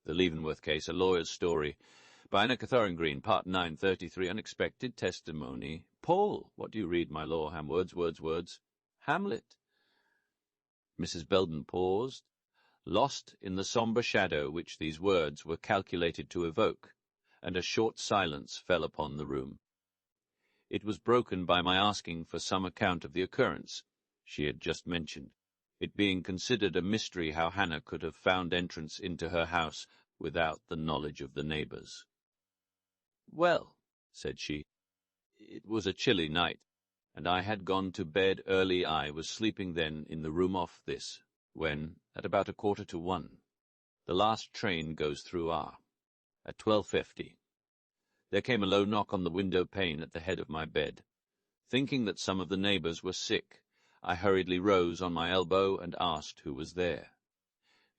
The Leavenworth Case, A Lawyer's Story, by Anna Katharine Green, Part 9, 33, Unexpected Testimony. Paul, what do you read, my law? Words. Hamlet. Mrs. Belden paused, lost in the sombre shadow which these words were calculated to evoke, and a short silence fell upon the room. It was broken by my asking for some account of the occurrence she had just mentioned, it being considered a mystery how Hannah could have found entrance into her house without the knowledge of the neighbours. "Well," said she, "it was a chilly night, and I had gone to bed early. I was sleeping then in the room off this, when, at about 1:45, the last train goes through R, at 12:50. There came a low knock on the window pane at the head of my bed. Thinking that some of the neighbours were sick, I hurriedly rose on my elbow and asked who was there.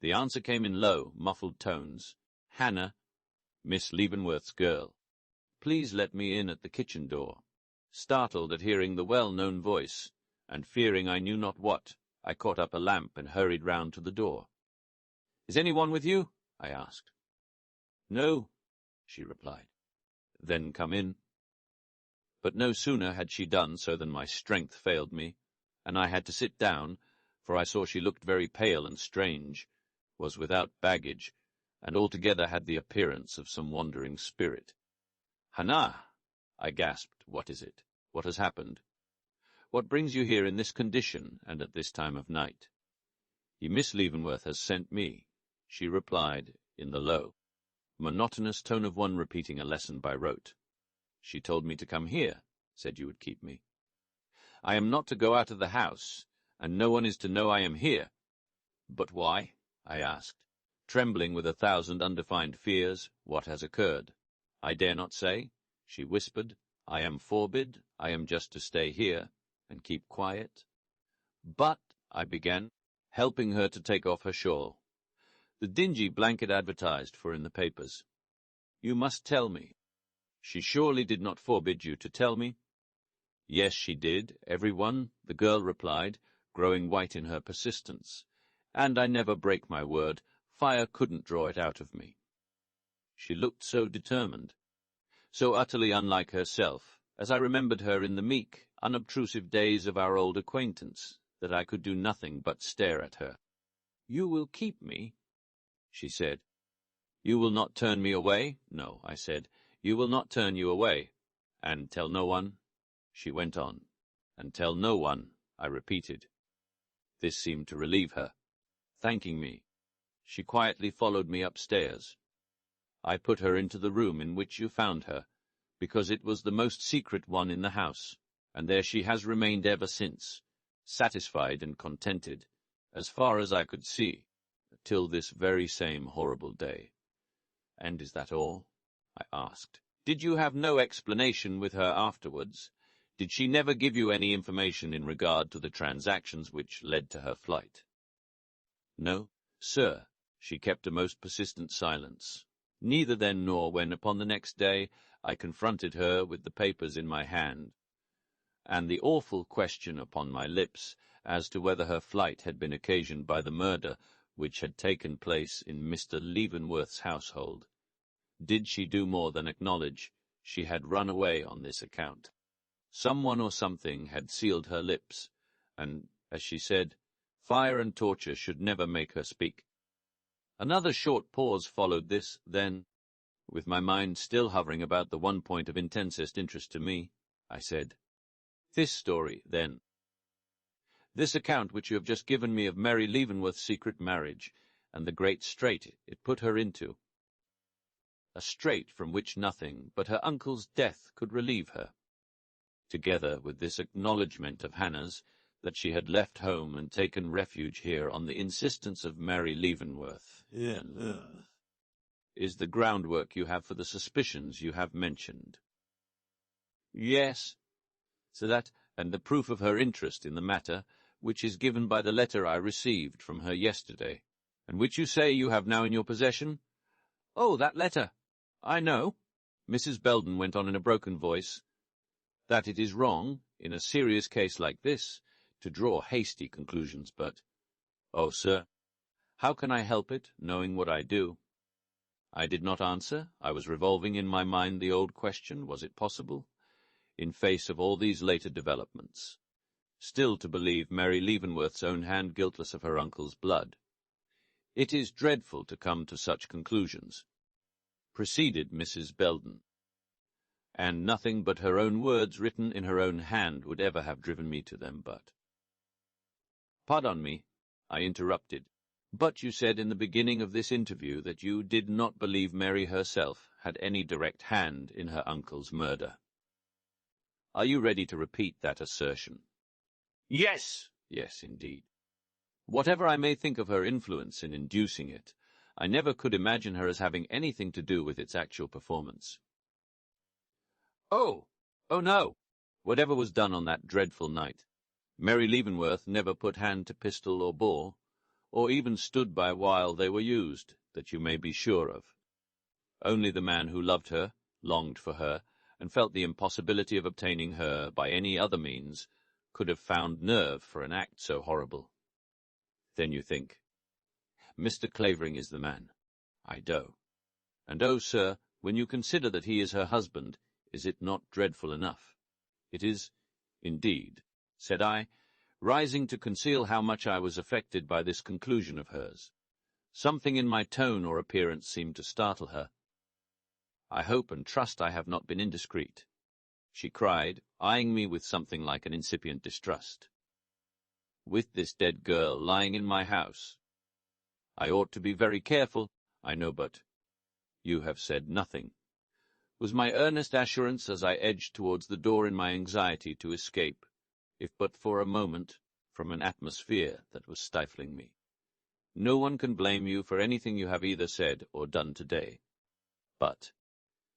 The answer came in low, muffled tones. "Hannah, Miss Leavenworth's girl. Please let me in at the kitchen door." Startled at hearing the well-known voice, and fearing I knew not what, I caught up a lamp and hurried round to the door. "Is any one with you?" I asked. "No," she replied. "Then come in." But no sooner had she done so than my strength failed me, and I had to sit down, for I saw she looked very pale and strange, was without baggage, and altogether had the appearance of some wandering spirit. "Hannah," I gasped, "what is it? What has happened? What brings you here in this condition, and at this time of night?" "Miss Leavenworth has sent me," she replied, in the low, monotonous tone of one repeating a lesson by rote. "She told me to come here, said you would keep me. I am not to go out of the house, and no one is to know I am here." "But why?" I asked, trembling with 1,000 undefined fears. "What has occurred?" "I dare not say," she whispered. "I am forbid. I am just to stay here, and keep quiet." "But," I began, helping her to take off her shawl. "The dingy blanket advertised for in the papers. You must tell me." "She surely did not forbid you to tell me?" "Yes, she did, everyone," the girl replied, growing white in her persistence. "And I never break my word. Fire couldn't draw it out of me." She looked so determined, so utterly unlike herself, as I remembered her in the meek, unobtrusive days of our old acquaintance, that I could do nothing but stare at her. "You will keep me?" she said. "You will not turn me away?" "No," I said. "You will not turn you away. And tell no one?" She went on. "And tell no one," I repeated. This seemed to relieve her. Thanking me, she quietly followed me upstairs. I put her into the room in which you found her, because it was the most secret one in the house, and there she has remained ever since, satisfied and contented, as far as I could see, till this very same horrible day." "And is that all?" I asked. "Did you have no explanation with her afterwards? Did she never give you any information in regard to the transactions which led to her flight?" "No, sir." She kept a most persistent silence. Neither then nor when, upon the next day, I confronted her with the papers in my hand, and the awful question upon my lips as to whether her flight had been occasioned by the murder which had taken place in Mr. Leavenworth's household. Did she do more than acknowledge she had run away on this account? Someone or something had sealed her lips, and, as she said, fire and torture should never make her speak. Another short pause followed this. Then, with my mind still hovering about the one point of intensest interest to me, I said, "This story, then. This account which you have just given me of Mary Leavenworth's secret marriage, and the great strait it put her into. A strait from which nothing but her uncle's death could relieve her, together with this acknowledgment of Hannah's that she had left home and taken refuge here on the insistence of Mary Leavenworth, is the groundwork you have for the suspicions you have mentioned." "Yes." "So that, and the proof of her interest in the matter, which is given by the letter I received from her yesterday, and which you say you have now in your possession?" "Oh, that letter! I know," Mrs. Belden went on in a broken voice, "that it is wrong, in a serious case like this, to draw hasty conclusions, but—" "Oh, sir, how can I help it, knowing what I do? I did not answer. I was revolving in my mind the old question, was it possible, in face of all these later developments, still to believe Mary Leavenworth's own hand guiltless of her uncle's blood? It is dreadful to come to such conclusions, proceeded Mrs. Belden, and nothing but her own words written in her own hand would ever have driven me to them. But— Pardon me, I interrupted, but you said in the beginning of this interview that you did not believe Mary herself had any direct hand in her uncle's murder. Are you ready to repeat that assertion? Yes. Yes, indeed. Whatever I may think of her influence in inducing it, I never could imagine her as having anything to do with its actual performance. Oh no! Whatever was done on that dreadful night, Mary Leavenworth never put hand to pistol or bore, or even stood by while they were used, that you may be sure of. Only the man who loved her, longed for her, and felt the impossibility of obtaining her by any other means, could have found nerve for an act so horrible. Then you think, Mr. Clavering is the man. I do. And oh, sir, when you consider that he is her husband, is it not dreadful enough? It is, indeed, said I, rising to conceal how much I was affected by this conclusion of hers. Something in my tone or appearance seemed to startle her. I hope and trust I have not been indiscreet, she cried, eyeing me with something like an incipient distrust. With this dead girl lying in my house, I ought to be very careful, I know, but you have said nothing, was my earnest assurance as I edged towards the door in my anxiety to escape, if but for a moment, from an atmosphere that was stifling me. No one can blame you for anything you have either said or done today. But,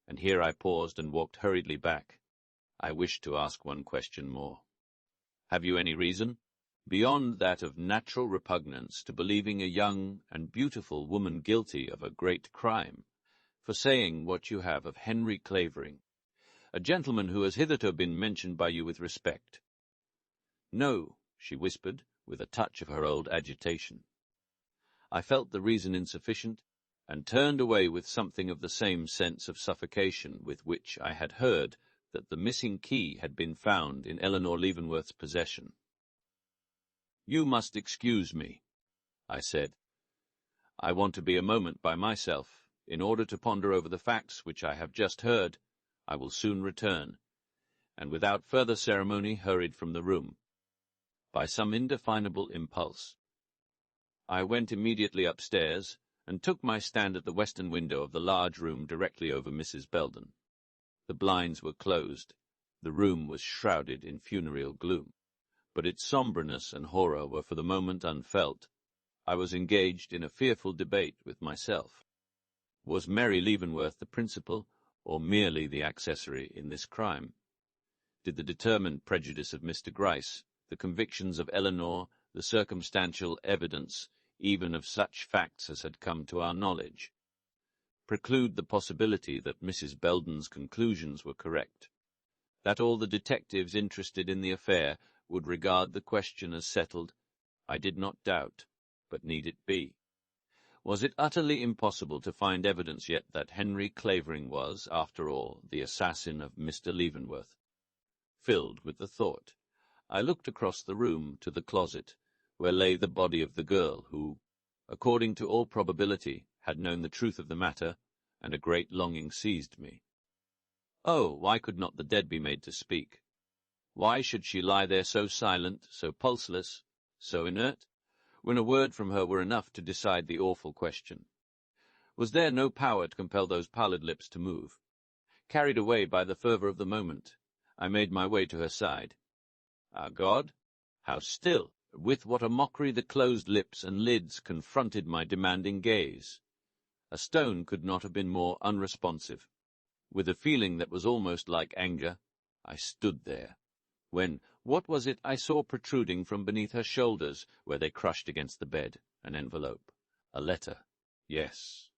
and here I paused and walked hurriedly back, I wish to ask one question more. Have you any reason, beyond that of natural repugnance to believing a young and beautiful woman guilty of a great crime, for saying what you have of Henry Clavering, a gentleman who has hitherto been mentioned by you with respect? No, she whispered, with a touch of her old agitation. I felt the reason insufficient, and turned away with something of the same sense of suffocation with which I had heard that the missing key had been found in Eleanor Leavenworth's possession. You must excuse me, I said. I want to be a moment by myself, in order to ponder over the facts which I have just heard. I will soon return, and without further ceremony hurried from the room. By some indefinable impulse, I went immediately upstairs, and took my stand at the western window of the large room directly over Mrs. Belden. The blinds were closed. The room was shrouded in funereal gloom, but its sombreness and horror were for the moment unfelt. I was engaged in a fearful debate with myself. Was Mary Leavenworth the principal, or merely the accessory, in this crime? Did the determined prejudice of Mr. Gryce, the convictions of Eleanor, the circumstantial evidence, even of such facts as had come to our knowledge, preclude the possibility that Mrs. Belden's conclusions were correct, that all the detectives interested in the affair would regard the question as settled? I did not doubt, but need it be? Was it utterly impossible to find evidence yet that Henry Clavering was, after all, the assassin of Mr. Leavenworth? Filled with the thought, I looked across the room to the closet, where lay the body of the girl who, according to all probability, had known the truth of the matter, and a great longing seized me. Oh, why could not the dead be made to speak? Why should she lie there so silent, so pulseless, so inert, when a word from her were enough to decide the awful question? Was there no power to compel those pallid lips to move? Carried away by the fervour of the moment, I made my way to her side. Ah, God! How still! With what a mockery the closed lips and lids confronted my demanding gaze! A stone could not have been more unresponsive. With a feeling that was almost like anger, I stood there, when, what was it I saw protruding from beneath her shoulders, where they crushed against the bed? An envelope. A letter. Yes.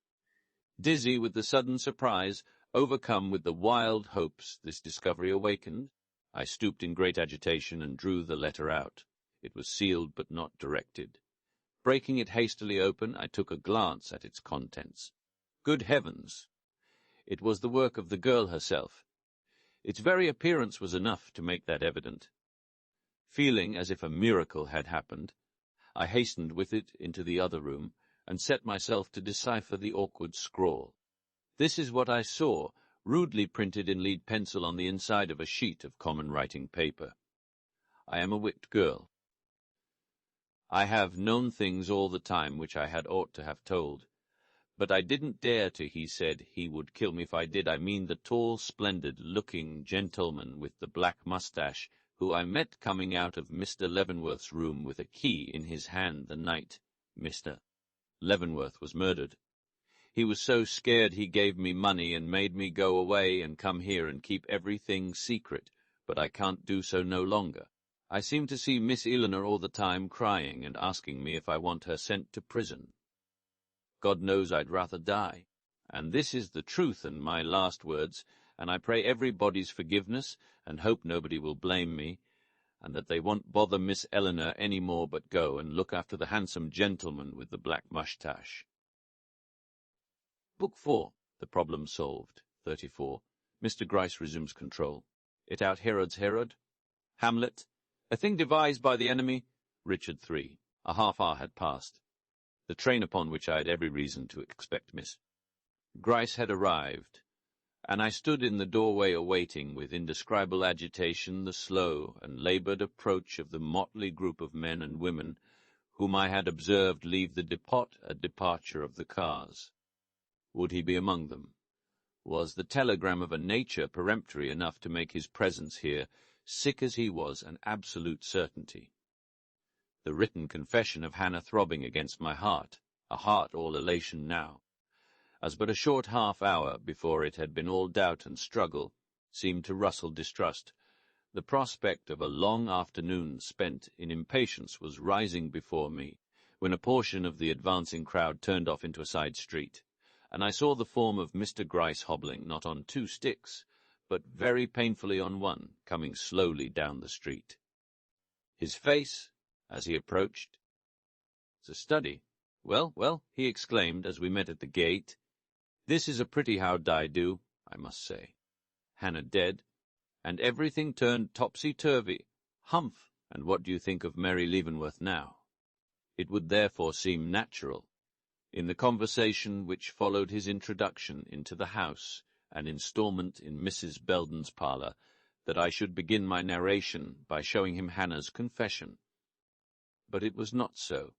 Dizzy with the sudden surprise, overcome with the wild hopes this discovery awakened, I stooped in great agitation and drew the letter out. It was sealed but not directed. Breaking it hastily open, I took a glance at its contents. Good heavens! It was the work of the girl herself. Its very appearance was enough to make that evident. Feeling as if a miracle had happened, I hastened with it into the other room, and set myself to decipher the awkward scrawl. This is what I saw, rudely printed in lead pencil on the inside of a sheet of common writing paper. I am a whipped girl. I have known things all the time which I had ought to have told. But I didn't dare to, he said. He would kill me if I did. I mean the tall, splendid-looking gentleman with the black moustache, who I met coming out of Mr. Leavenworth's room with a key in his hand the night Mr. Leavenworth was murdered. He was so scared he gave me money and made me go away and come here and keep everything secret, but I can't do so no longer. I seem to see Miss Eleanor all the time crying and asking me if I want her sent to prison. God knows I'd rather die, and this is the truth and my last words, and I pray everybody's forgiveness, and hope nobody will blame me, and that they won't bother Miss Eleanor any more but go and look after the handsome gentleman with the black moustache. Book 4, The Problem Solved, 34. Mr. Gryce resumes control. It out Herod's Herod. Hamlet. A thing devised by the enemy. Richard 3. A half hour had passed. The train upon which I had every reason to expect Miss Gryce had arrived, and I stood in the doorway awaiting with indescribable agitation the slow and laboured approach of the motley group of men and women whom I had observed leave the depot at departure of the cars. Would he be among them? Was the telegram of a nature peremptory enough to make his presence here, sick as he was, an absolute certainty? The written confession of Hannah throbbing against my heart, a heart all elation now, as but a short half-hour before it had been all doubt and struggle, seemed to rustle distrust. The prospect of a long afternoon spent in impatience was rising before me, when a portion of the advancing crowd turned off into a side street, and I saw the form of Mr. Gryce hobbling, not on 2 sticks, but very painfully on one, coming slowly down the street. His face, as he approached, "It's a study. Well, well," he exclaimed, as we met at the gate. "This is a pretty how die do, I must say. Hannah dead, and everything turned topsy-turvy. Humph! And what do you think of Mary Leavenworth now?" It would therefore seem natural, in the conversation which followed his introduction into the house, an instalment in Mrs. Belden's parlour, that I should begin my narration by showing him Hannah's confession. But it was not so.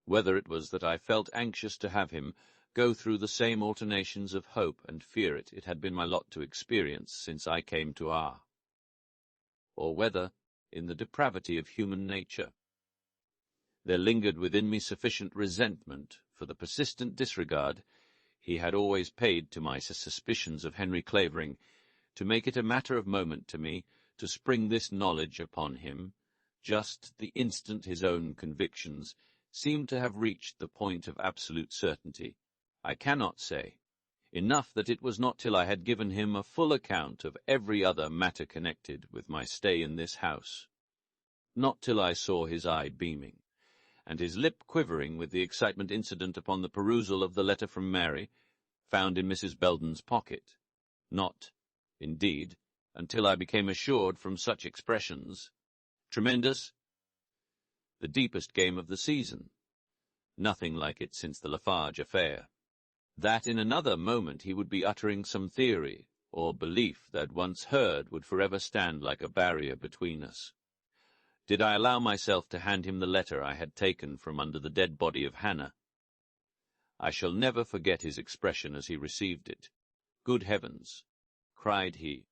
Whether it was that I felt anxious to have him go through the same alternations of hope and fear it had been my lot to experience since I came to R, or whether, in the depravity of human nature, there lingered within me sufficient resentment for the persistent disregard he had always paid to my suspicions of Henry Clavering, to make it a matter of moment to me to spring this knowledge upon him, just the instant his own convictions seemed to have reached the point of absolute certainty, I cannot say. Enough that it was not till I had given him a full account of every other matter connected with my stay in this house, not till I saw his eye beaming, and his lip quivering with the excitement incident upon the perusal of the letter from Mary, found in Mrs. Belden's pocket, not, indeed, until I became assured from such expressions, "Tremendous," the deepest game of the season, nothing like it since the Lafarge affair, that in another moment he would be uttering some theory or belief that once heard would forever stand like a barrier between us. Did I allow myself to hand him the letter I had taken from under the dead body of Hannah? I shall never forget his expression as he received it. "Good heavens!" cried he.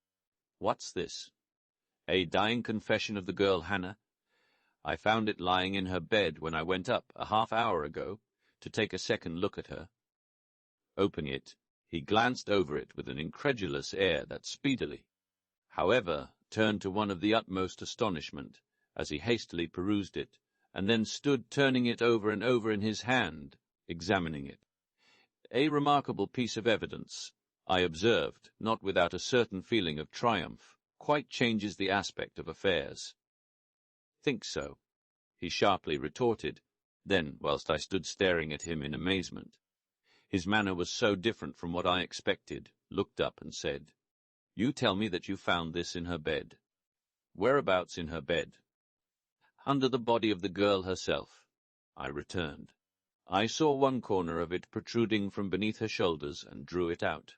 "What's this? A dying confession of the girl Hannah? I found it lying in her bed when I went up, a half-hour ago, to take a second look at her." Opening it, he glanced over it with an incredulous air that speedily, however, turned to one of the utmost astonishment, as he hastily perused it, and then stood turning it over and over in his hand, examining it. A remarkable piece of evidence, I observed, not without a certain feeling of triumph, quite changes the aspect of affairs. "Think so," he sharply retorted, then, whilst I stood staring at him in amazement, His manner was so different from what I expected, looked up and said, "You tell me that you found this in her bed. Whereabouts in her bed?" "Under the body of the girl herself," I returned. "I saw one corner of it protruding from beneath her shoulders and drew it out."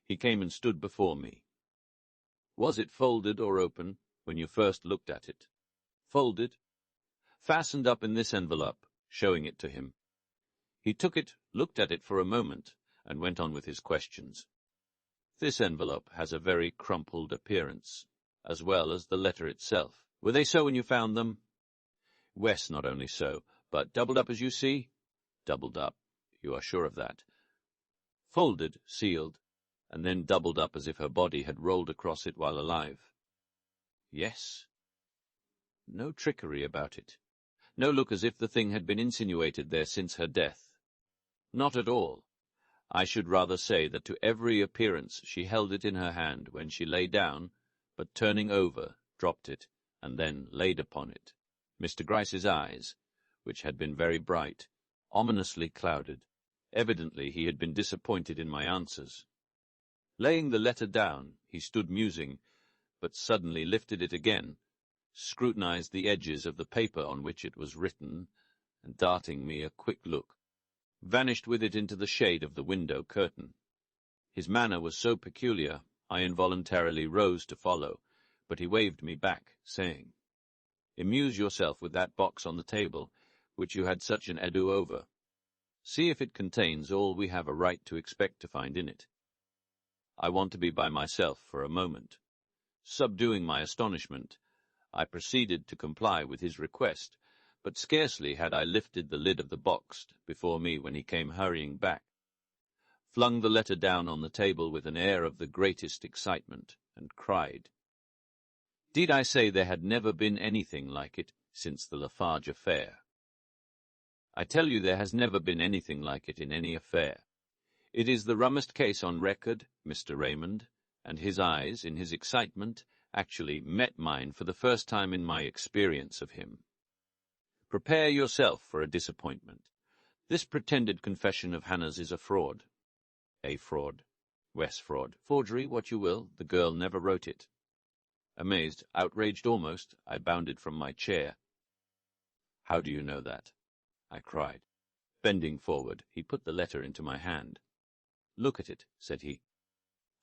He came and stood before me. "Was it folded or open when you first looked at it?" "Folded. Fastened up in this envelope," showing it to him. He took it, looked at it for a moment, and went on with his questions. "This envelope has a very crumpled appearance, as well as the letter itself. Were they so when you found them?" "Wes, not only so, but doubled up as you see?" "Doubled up. You are sure of that?" "Folded, sealed, and then doubled up as if her body had rolled across it while alive." "Yes." "No trickery about it? No look as if the thing had been insinuated there since her death?" "Not at all. I should rather say that to every appearance she held it in her hand when she lay down, but turning over, dropped it, and then laid upon it." Mr. Gryce's eyes, which had been very bright, ominously clouded. Evidently he had been disappointed in my answers. Laying the letter down, he stood musing, but suddenly lifted it again, scrutinized the edges of the paper on which it was written, and darting me a quick look, vanished with it into the shade of the window curtain. His manner was so peculiar, I involuntarily rose to follow, but he waved me back, saying, "Amuse yourself with that box on the table, which you had such an ado over. See if it contains all we have a right to expect to find in it." I want to be by myself for a moment. Subduing my astonishment, I proceeded to comply with his request, but scarcely had I lifted the lid of the box before me when he came hurrying back, flung the letter down on the table with an air of the greatest excitement, and cried, "Did I say there had never been anything like it since the Lafarge affair? I tell you there has never been anything like it in any affair. It is the rummest case on record, Mr. Raymond," and his eyes, in his excitement, actually met mine for the first time in my experience of him. "Prepare yourself for a disappointment. This pretended confession of Hannah's is a fraud." "A fraud. Wes fraud. Forgery, what you will. The girl never wrote it." Amazed, outraged almost, I bounded from my chair. "How do you know that?" I cried. Bending forward, he put the letter into my hand. "Look at it," said he.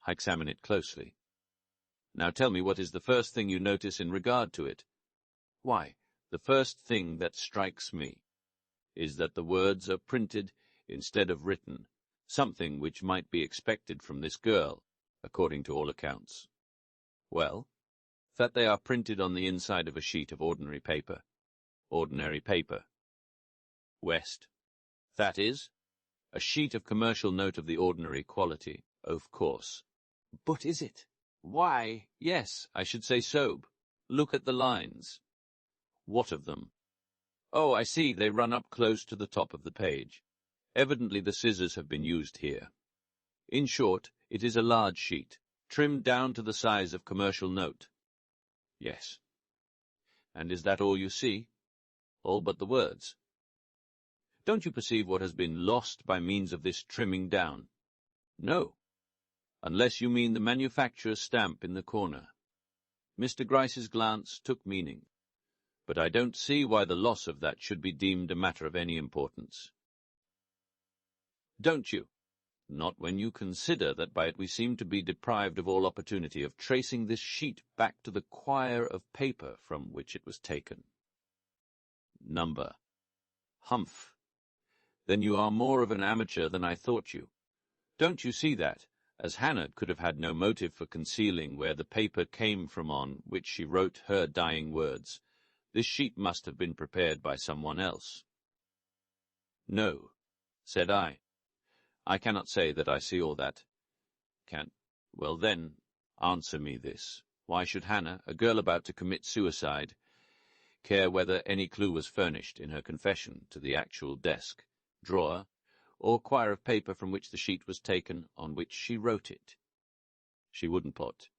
I examined it closely. "Now tell me what is the first thing you notice in regard to it." "Why, the first thing that strikes me is that the words are printed instead of written, something which might be expected from this girl, according to all accounts." "Well?" "That they are printed on the inside of a sheet of ordinary paper." "Ordinary paper." "West." "That is?" "A sheet of commercial note of the ordinary quality, of course." "But is it?" "Why, yes, I should say so. Look at the lines." "What of them?" "Oh, I see, they run up close to the top of the page. Evidently the scissors have been used here. In short, it is a large sheet, trimmed down to the size of commercial note." "Yes." "And is that all you see?" "All but the words." "Don't you perceive what has been lost by means of this trimming down?" "No." "Unless you mean the manufacturer's stamp in the corner." Mr. Gryce's glance took meaning. "But I don't see why the loss of that should be deemed a matter of any importance." "Don't you?" "Not when you consider that by it we seem to be deprived of all opportunity of tracing this sheet back to the quire of paper from which it was taken." "Number." "Humph! Then you are more of an amateur than I thought you. Don't you see that, as Hannah could have had no motive for concealing where the paper came from on which she wrote her dying words, this sheet must have been prepared by someone else?" "No," said I. "I cannot say that I see all that." Well then, answer me this. Why should Hannah, a girl about to commit suicide, care whether any clue was furnished in her confession to the actual desk, drawer, or quire of paper from which the sheet was taken on which she wrote it? She wouldn't put.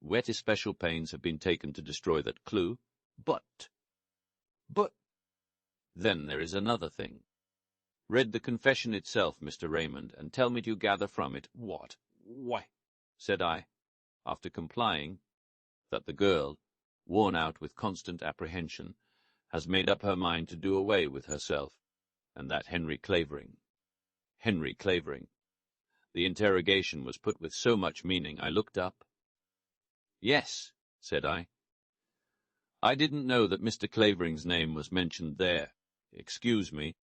Wet especial pains have been taken to destroy that clue, but... Then there is another thing. Read the confession itself, Mr. Raymond, and tell me do you gather from it what? Why, said I, after complying, that the girl, worn out with constant apprehension, has made up her mind to do away with herself, and that Henry Clavering. The interrogation was put with so much meaning I looked up. Yes, said I. I didn't know that Mr. Clavering's name was mentioned there. Excuse me.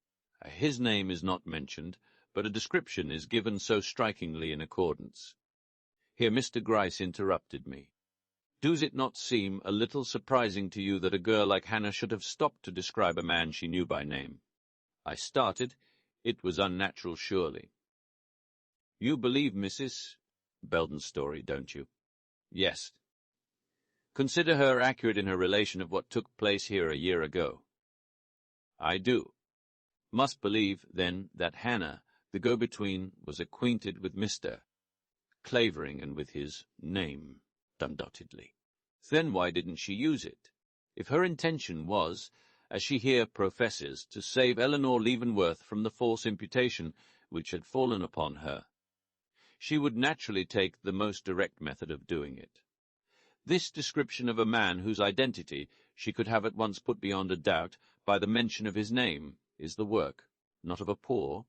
His name is not mentioned, but a description is given so strikingly in accordance. Here Mr. Gryce interrupted me. Does it not seem a little surprising to you that a girl like Hannah should have stopped to describe a man she knew by name? I started. It was unnatural, surely. You believe Mrs. Belden's story, don't you? Yes. Consider her accurate in her relation of what took place here a year ago. I do. Must believe, then, that Hannah, the go-between, was acquainted with Mr. Clavering and with his name, undoubtedly. Then why didn't she use it? If her intention was, as she here professes, to save Eleanor Leavenworth from the false imputation which had fallen upon her, she would naturally take the most direct method of doing it. This description of a man whose identity she could have at once put beyond a doubt by the mention of his name is the work, not of a poor,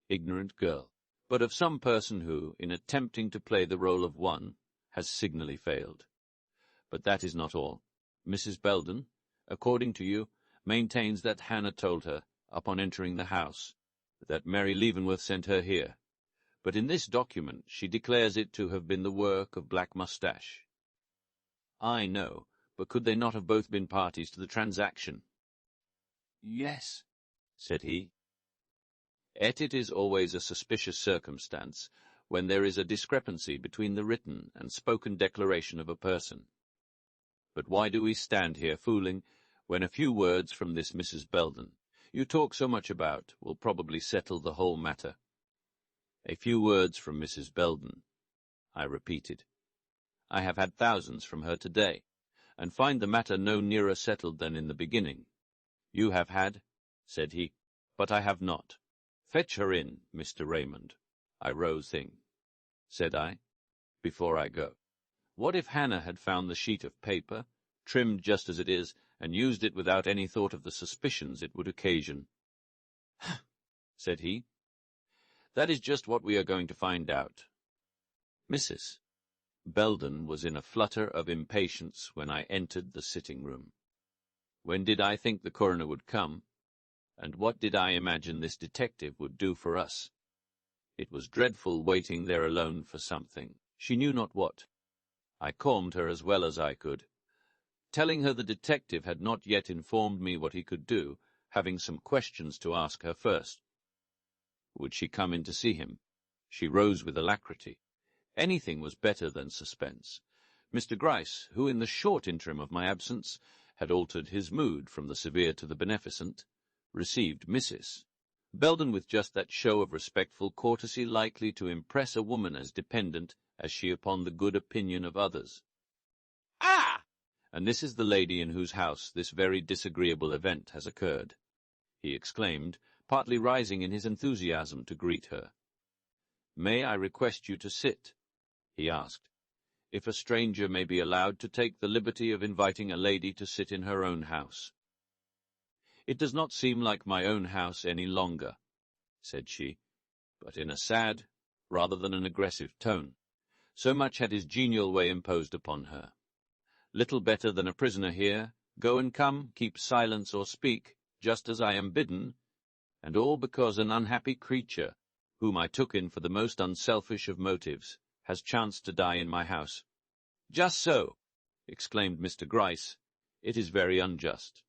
ignorant girl, but of some person who, in attempting to play the role of one, has signally failed. But that is not all. Mrs. Belden, according to you, maintains that Hannah told her, upon entering the house, that Mary Leavenworth sent her here. But in this document she declares it to have been the work of Black Moustache. I know, but could they not have both been parties to the transaction? Yes, said he. Et it is always a suspicious circumstance when there is a discrepancy between the written and spoken declaration of a person. But why do we stand here fooling when a few words from this Mrs. Belden, you talk so much about, will probably settle the whole matter? A few words from Mrs. Belden, I repeated. I have had thousands from her today, and find the matter no nearer settled than in the beginning. You have had, said he, but I have not. Fetch her in, Mr. Raymond. I rose thing, said I, before I go. What if Hannah had found the sheet of paper, trimmed just as it is, and used it without any thought of the suspicions it would occasion? Said he. That is just what we are going to find out. Mrs. Belden was in a flutter of impatience when I entered the sitting-room. When did I think the coroner would come, and what did I imagine this detective would do for us? It was dreadful waiting there alone for something, she knew not what. I calmed her as well as I could, telling her the detective had not yet informed me what he could do, having some questions to ask her first. Would she come in to see him? She rose with alacrity. Anything was better than suspense. Mr. Gryce, who in the short interim of my absence had altered his mood from the severe to the beneficent, received Mrs. Belden with just that show of respectful courtesy likely to impress a woman as dependent as she upon the good opinion of others. Ah! And this is the lady in whose house this very disagreeable event has occurred, he exclaimed, partly rising in his enthusiasm to greet her. May I request you to sit? He asked, if a stranger may be allowed to take the liberty of inviting a lady to sit in her own house. It does not seem like my own house any longer, said she, but in a sad, rather than an aggressive tone. So much had his genial way imposed upon her. Little better than a prisoner here, go and come, keep silence or speak, just as I am bidden, and all because an unhappy creature, whom I took in for the most unselfish of motives, has chanced to die in my house. Just so, exclaimed Mr. Gryce. It is very unjust.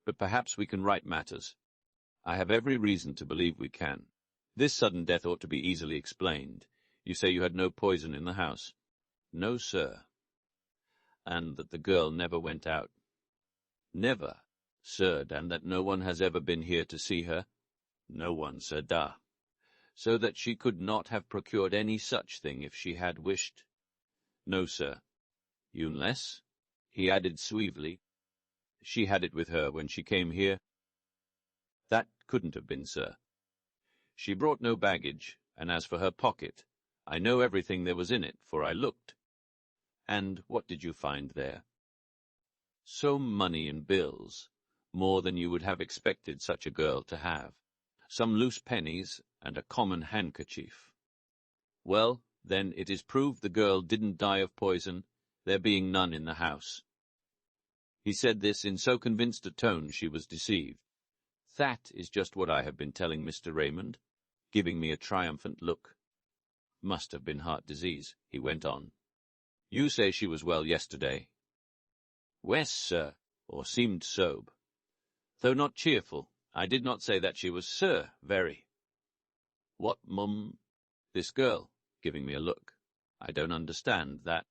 But perhaps we can right matters. I have every reason to believe we can. This sudden death ought to be easily explained. You say you had no poison in the house? No, sir. And that the girl never went out? Never, sir, and that no one has ever been here to see her? No one, sir, da. So that she could not have procured any such thing if she had wished? No, sir. Unless, he added suavely, she had it with her when she came here? That couldn't have been, sir. She brought no baggage, and as for her pocket, I know everything there was in it, for I looked. And what did you find there? Some money in bills, more than you would have expected such a girl to have. Some loose pennies, and a common handkerchief. Well, then it is proved the girl didn't die of poison, there being none in the house. He said this in so convinced a tone she was deceived. That is just what I have been telling Mr. Raymond, giving me a triumphant look. Must have been heart disease, he went on. You say she was well yesterday. Wes, sir, or seemed sober. Though not cheerful, I did not say that she was, sir, very. What, mum? This girl, giving me a look. I don't understand that.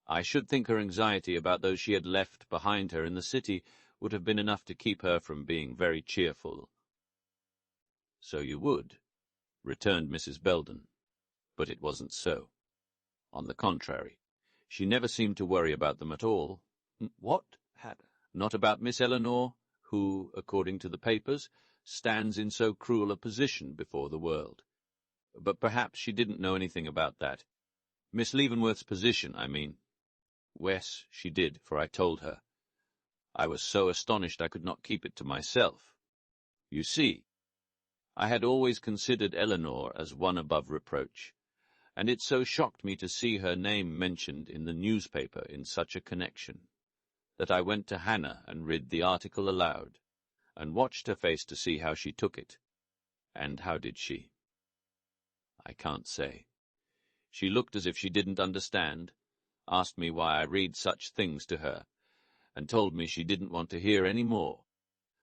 I should think her anxiety about those she had left behind her in the city would have been enough to keep her from being very cheerful. So you would, returned Mrs. Belden. But it wasn't so. On the contrary, she never seemed to worry about them at all. What had? Not about Miss Eleanor, who, according to the papers, stands in so cruel a position before the world. But perhaps she didn't know anything about that. Miss Leavenworth's position, I mean. Wes, she did, for I told her. I was so astonished I could not keep it to myself. You see, I had always considered Eleanor as one above reproach, and it so shocked me to see her name mentioned in the newspaper in such a connection, that I went to Hannah and read the article aloud, and watched her face to see how she took it. And how did she? I can't say. She looked as if she didn't understand, asked me why I read such things to her, and told me she didn't want to hear any more,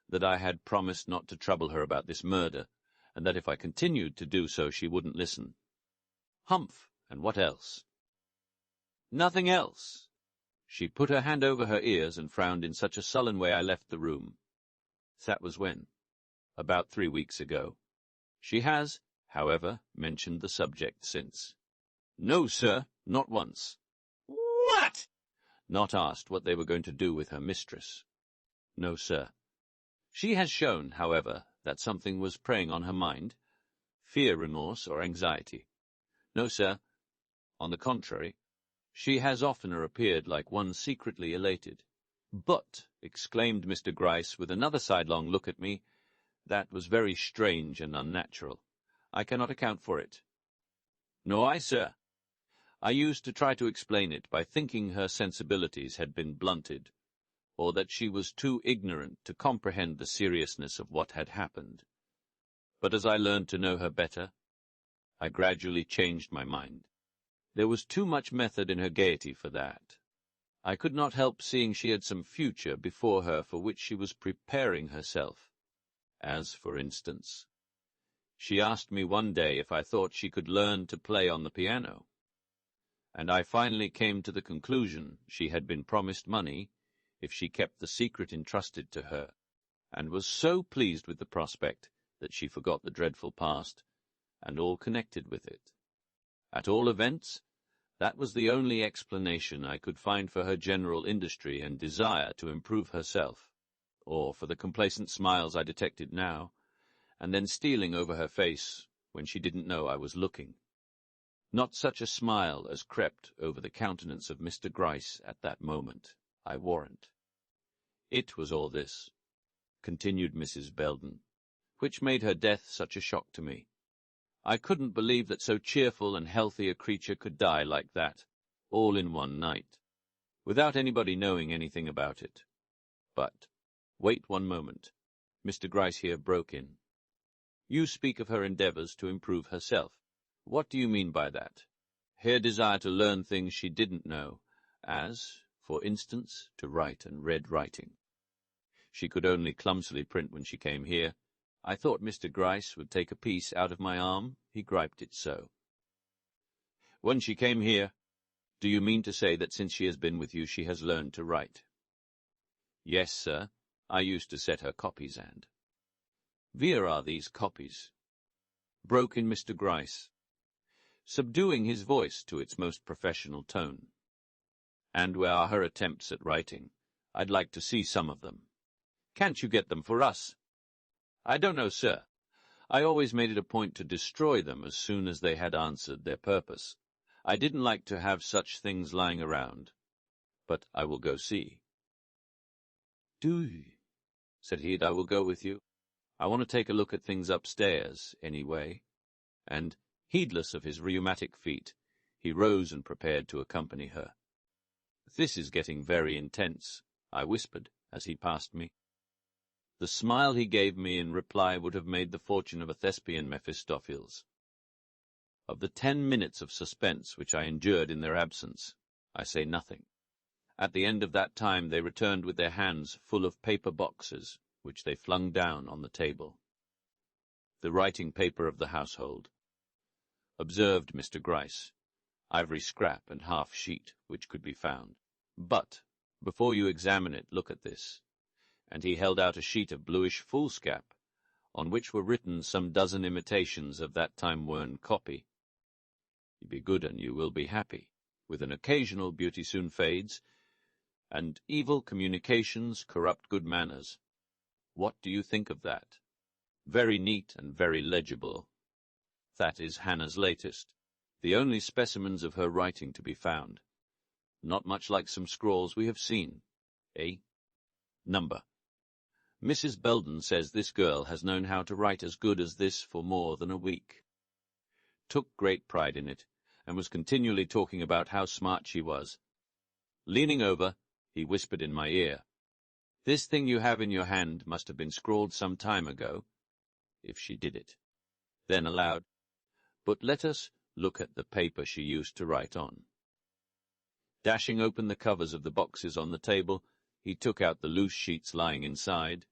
that I had promised not to trouble her about this murder, and that if I continued to do so she wouldn't listen. Humph, and what else? Nothing else. She put her hand over her ears and frowned in such a sullen way I left the room. That was when? About 3 weeks ago. She has, however, mentioned the subject since. No, sir, not once. What? Not asked what they were going to do with her mistress. No, sir. She has shown, however, that something was preying on her mind, fear, remorse, or anxiety. No, sir. On the contrary, she has oftener appeared like one secretly elated. But, exclaimed Mr. Gryce, with another sidelong look at me, that was very strange and unnatural. I cannot account for it. Nor I, sir. I used to try to explain it by thinking her sensibilities had been blunted, or that she was too ignorant to comprehend the seriousness of what had happened. But as I learned to know her better, I gradually changed my mind. There was too much method in her gaiety for that. I could not help seeing she had some future before her for which she was preparing herself. As, for instance, she asked me one day if I thought she could learn to play on the piano, and I finally came to the conclusion she had been promised money if she kept the secret entrusted to her, and was so pleased with the prospect that she forgot the dreadful past, and all connected with it. At all events, that was the only explanation I could find for her general industry and desire to improve herself, or for the complacent smiles I detected now, and then stealing over her face when she didn't know I was looking. Not such a smile as crept over the countenance of Mr. Gryce at that moment, I warrant. It was all this, continued Mrs. Belden, which made her death such a shock to me. I couldn't believe that so cheerful and healthy a creature could die like that, all in one night, without anybody knowing anything about it. But, wait one moment. Mr. Gryce here broke in. You speak of her endeavours to improve herself. What do you mean by that? Her desire to learn things she didn't know, as, for instance, to write and read writing. She could only clumsily print when she came here. I thought Mr. Gryce would take a piece out of my arm. He griped it so. When she came here, do you mean to say that since she has been with you she has learned to write? Yes, sir. I used to set her copies and... Where are these copies? Broke in Mr. Gryce, subduing his voice to its most professional tone. And where are her attempts at writing? I'd like to see some of them. Can't you get them for us? I don't know, sir. I always made it a point to destroy them as soon as they had answered their purpose. I didn't like to have such things lying around, but I will go see. Do, said he, I will go with you. I want to take a look at things upstairs, anyway. And, heedless of his rheumatic feet, he rose and prepared to accompany her. This is getting very intense, I whispered as he passed me. The smile he gave me in reply would have made the fortune of a thespian Mephistopheles. Of the 10 minutes of suspense which I endured in their absence, I say nothing. At the end of that time they returned with their hands full of paper boxes, which they flung down on the table. The writing paper of the household. Observed Mr. Gryce, ivory scrap and half sheet which could be found. But, before you examine it, look at this. And he held out a sheet of bluish foolscap, on which were written some dozen imitations of that time-worn copy. You be good and you will be happy. With an occasional beauty soon fades, and evil communications corrupt good manners. What do you think of that? Very neat and very legible. That is Hannah's latest, the only specimens of her writing to be found. Not much like some scrawls we have seen, eh? Number. Mrs. Belden says this girl has known how to write as good as this for more than a week. Took great pride in it, and was continually talking about how smart she was. Leaning over, he whispered in my ear, "This thing you have in your hand must have been scrawled some time ago, if she did it." Then aloud, "But let us look at the paper she used to write on." Dashing open the covers of the boxes on the table, he took out the loose sheets lying inside,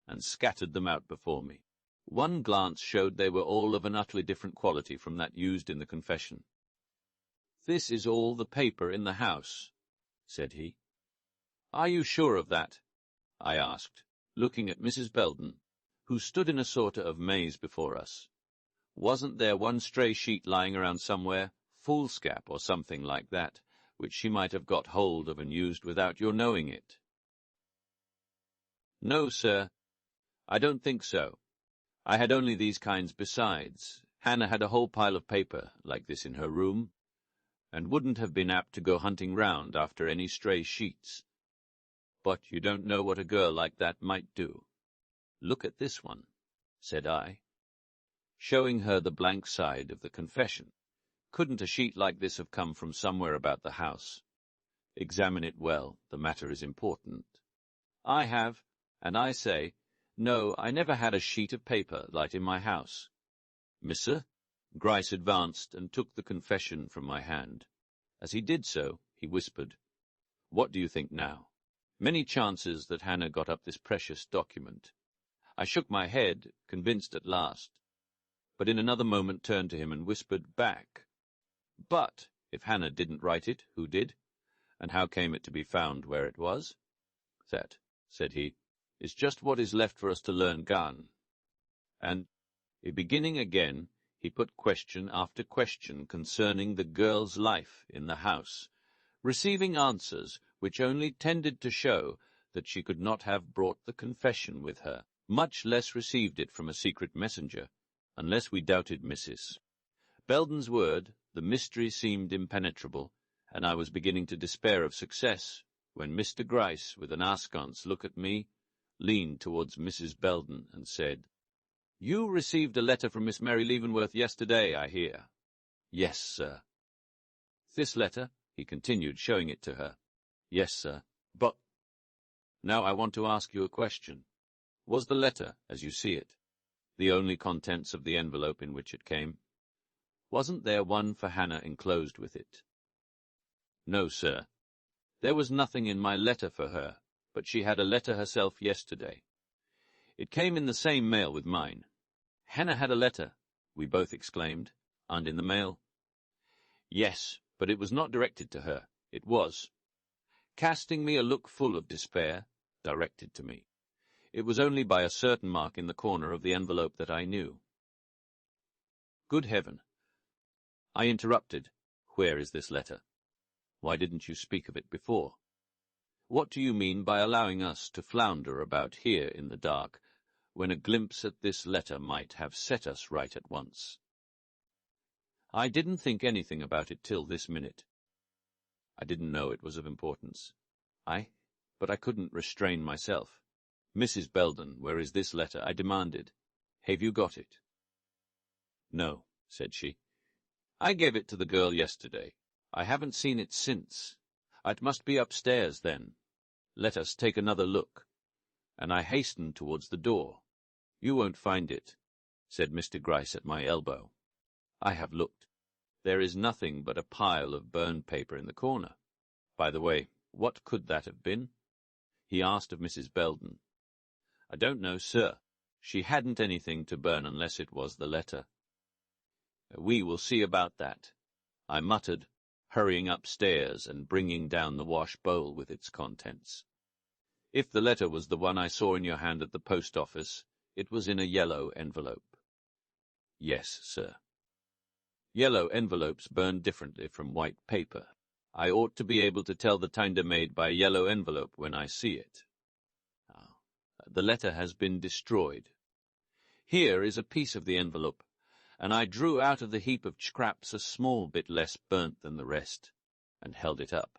and scattered them out before me. One glance showed they were all of an utterly different quality from that used in the confession. "This is all the paper in the house," said he. "Are you sure of that?" I asked, looking at Mrs. Belden, who stood in a sort of maze before us. Wasn't there one stray sheet lying around somewhere, foolscap or something like that, which she might have got hold of and used without your knowing it? "No, sir, I don't think so. I had only these kinds besides. Hannah had a whole pile of paper like this in her room, and wouldn't have been apt to go hunting round after any stray sheets. But you don't know what a girl like that might do. Look at this one," said I, showing her the blank side of the confession. "Couldn't a sheet like this have come from somewhere about the house? Examine it well, the matter is important. I have, and I say, no, I never had a sheet of paper like in my house." "Missa?" Gryce advanced and took the confession from my hand. As he did so, he whispered, "What do you think now?" Many chances that Hannah got up this precious document. I shook my head, convinced at last, but in another moment turned to him and whispered back, "But if Hannah didn't write it, who did? And how came it to be found where it was?" "That," said he, "is just what is left for us to learn gan." And, beginning again, he put question after question concerning the girl's life in the house, receiving answers which only tended to show that she could not have brought the confession with her, much less received it from a secret messenger, unless we doubted Mrs. Belden's word. The mystery seemed impenetrable, and I was beginning to despair of success, when Mr. Gryce, with an askance look at me, leaned towards Mrs. Belden and said, "You received a letter from Miss Mary Leavenworth yesterday, I hear." "Yes, sir." "This letter?" he continued, showing it to her. "Yes, sir. But now I want to ask you a question. Was the letter, as you see it, the only contents of the envelope in which it came? Wasn't there one for Hannah enclosed with it?" "No, sir. There was nothing in my letter for her, but she had a letter herself yesterday. It came in the same mail with mine." "Hannah had a letter," we both exclaimed, "and in the mail?" "Yes, but it was not directed to her. It was," casting me a look full of despair, "directed to me. It was only by a certain mark in the corner of the envelope that I knew." "Good heaven!" I interrupted. "Where is this letter? Why didn't you speak of it before? What do you mean by allowing us to flounder about here in the dark, when a glimpse at this letter might have set us right at once. I didn't think anything about it till this minute. I didn't know it was of importance. But I couldn't restrain myself. "Mrs. Belden, where is this letter?" I demanded. "Have you got it?" "No," said she. "I gave it to the girl yesterday. I haven't seen it since. It must be upstairs, then. Let us take another look." And I hastened towards the door. "You won't find it," said Mr. Gryce at my elbow. "I have looked. There is nothing but a pile of burned paper in the corner. By the way, what could that have been?" He asked of Mrs. Belden. "I don't know, sir. She hadn't anything to burn unless it was the letter." "We will see about that," I muttered, hurrying upstairs and bringing down the wash bowl with its contents. "If the letter was the one I saw in your hand at the post office, it was in a yellow envelope." "Yes, sir." Yellow envelopes burn differently from white paper. I ought to be able to tell the tinder-maid by a yellow envelope when I see it. The letter has been destroyed. Here is a piece of the envelope, and I drew out of the heap of scraps a small bit less burnt than the rest, and held it up.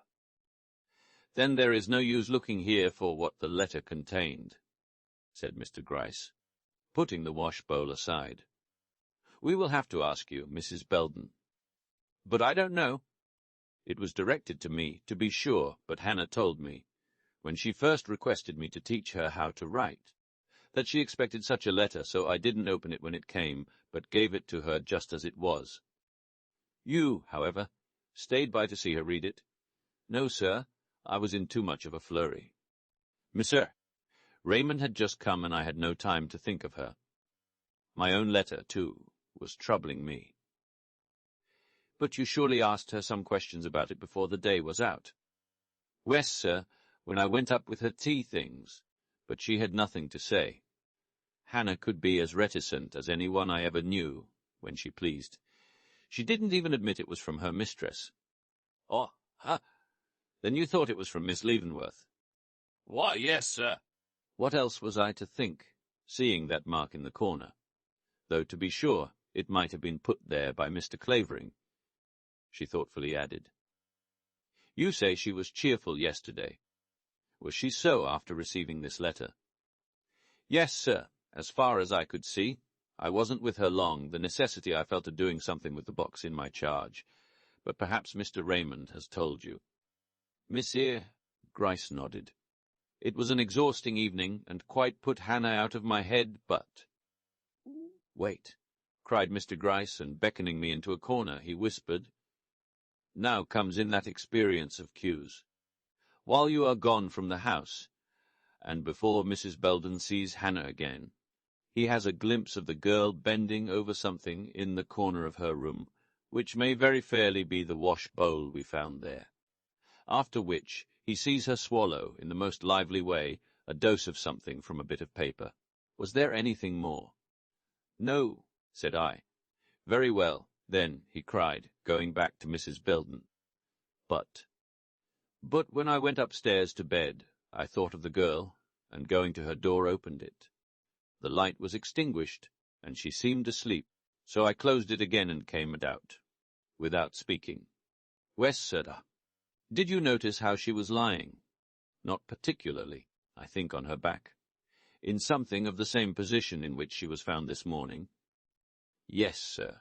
"Then there is no use looking here for what the letter contained," said Mr. Gryce, putting the wash-bowl aside. "We will have to ask you, Mrs. Belden." "But I don't know." "It was directed to me, to be sure, but Hannah told me, when she first requested me to teach her how to write, that she expected such a letter, so I didn't open it when it came, but gave it to her just as it was." "You, however, stayed by to see her read it?" "No, sir. I was in too much of a flurry." "Monsieur, Raymond had just come, and I had no time to think of her. My own letter, too, was troubling me." "But you surely asked her some questions about it before the day was out?" "Yes, sir, when I went up with her tea things, but she had nothing to say. Hannah could be as reticent as any one I ever knew, when she pleased. She didn't even admit it was from her mistress." "Oh, then you thought it was from Miss Leavenworth?" "Why, yes, sir." What else was I to think, seeing that mark in the corner? Though, to be sure, it might have been put there by Mr. Clavering. She thoughtfully added, "You say she was cheerful yesterday. Was she so after receiving this letter?" "Yes, sir, as far as I could see. I wasn't with her long, the necessity I felt of doing something with the box in my charge. But perhaps Mr. Raymond has told you." "Monsieur," Gryce nodded. "It was an exhausting evening, and quite put Hannah out of my head, but—" "Wait," cried Mr. Gryce, and beckoning me into a corner, he whispered, "Now comes in that experience of Q's. While you are gone from the house, and before Mrs. Belden sees Hannah again, he has a glimpse of the girl bending over something in the corner of her room, which may very fairly be the wash-bowl we found there. After which he sees her swallow, in the most lively way, a dose of something from a bit of paper. Was there anything more?" "No," said I. "Very well, then," he cried, going back to Mrs. Belden. But when I went upstairs to bed, I thought of the girl, and going to her door opened it. The light was extinguished, and she seemed asleep, so I closed it again and came out, without speaking. "Wes, said I, did you notice how she was lying?" "Not particularly, I think on her back." "In something of the same position in which she was found this morning?" "Yes, sir."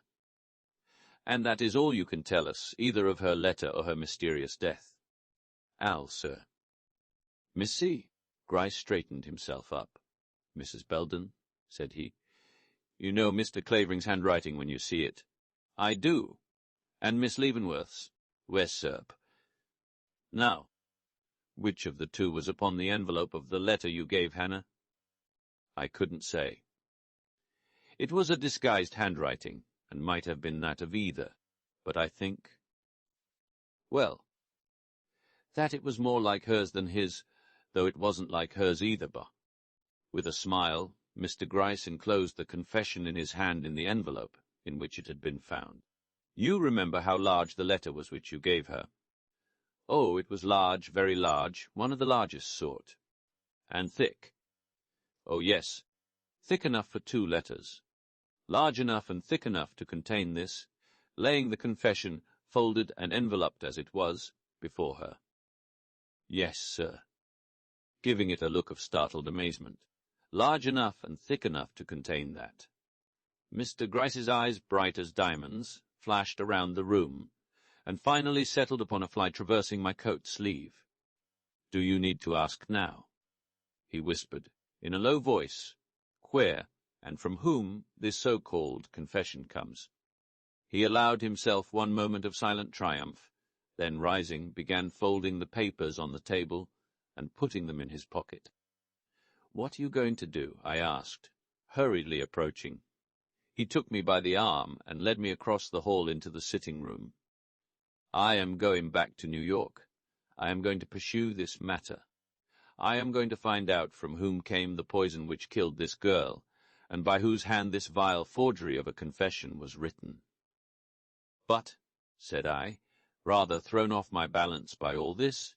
"And that is all you can tell us, either of her letter or her mysterious death?" "Al, sir." "Missy." Gryce straightened himself up. "Mrs. Belden," said he, "you know Mr. Clavering's handwriting when you see it." "I do. And Miss Leavenworth's?" "Wes, sir." "Now, which of the two was upon the envelope of the letter you gave Hannah?" "I couldn't say. It was a disguised handwriting, and might have been that of either, but I think—" "Well?" "That it was more like hers than his, though it wasn't like hers either, but—" With a smile, Mr. Gryce enclosed the confession in his hand in the envelope in which it had been found. "You remember how large the letter was which you gave her?" "Oh, it was large, very large, one of the largest sort." "And thick?" "Oh, yes, thick enough for 2 letters, large enough and thick enough to contain this, laying the confession, folded and enveloped as it was, before her. Yes, sir. Giving it a look of startled amazement. Large enough and thick enough to contain that. Mr. Gryce's eyes, bright as diamonds, flashed around the room, and finally settled upon a fly traversing my coat sleeve. Do you need to ask now? He whispered, in a low voice, where and from whom this so-called confession comes. He allowed himself one moment of silent triumph, then rising, began folding the papers on the table and putting them in his pocket. What are you going to do? I asked, hurriedly approaching. He took me by the arm and led me across the hall into the sitting-room. I am going back to New York. I am going to pursue this matter. I am going to find out from whom came the poison which killed this girl, and by whose hand this vile forgery of a confession was written. But, said I, rather thrown off my balance by all this,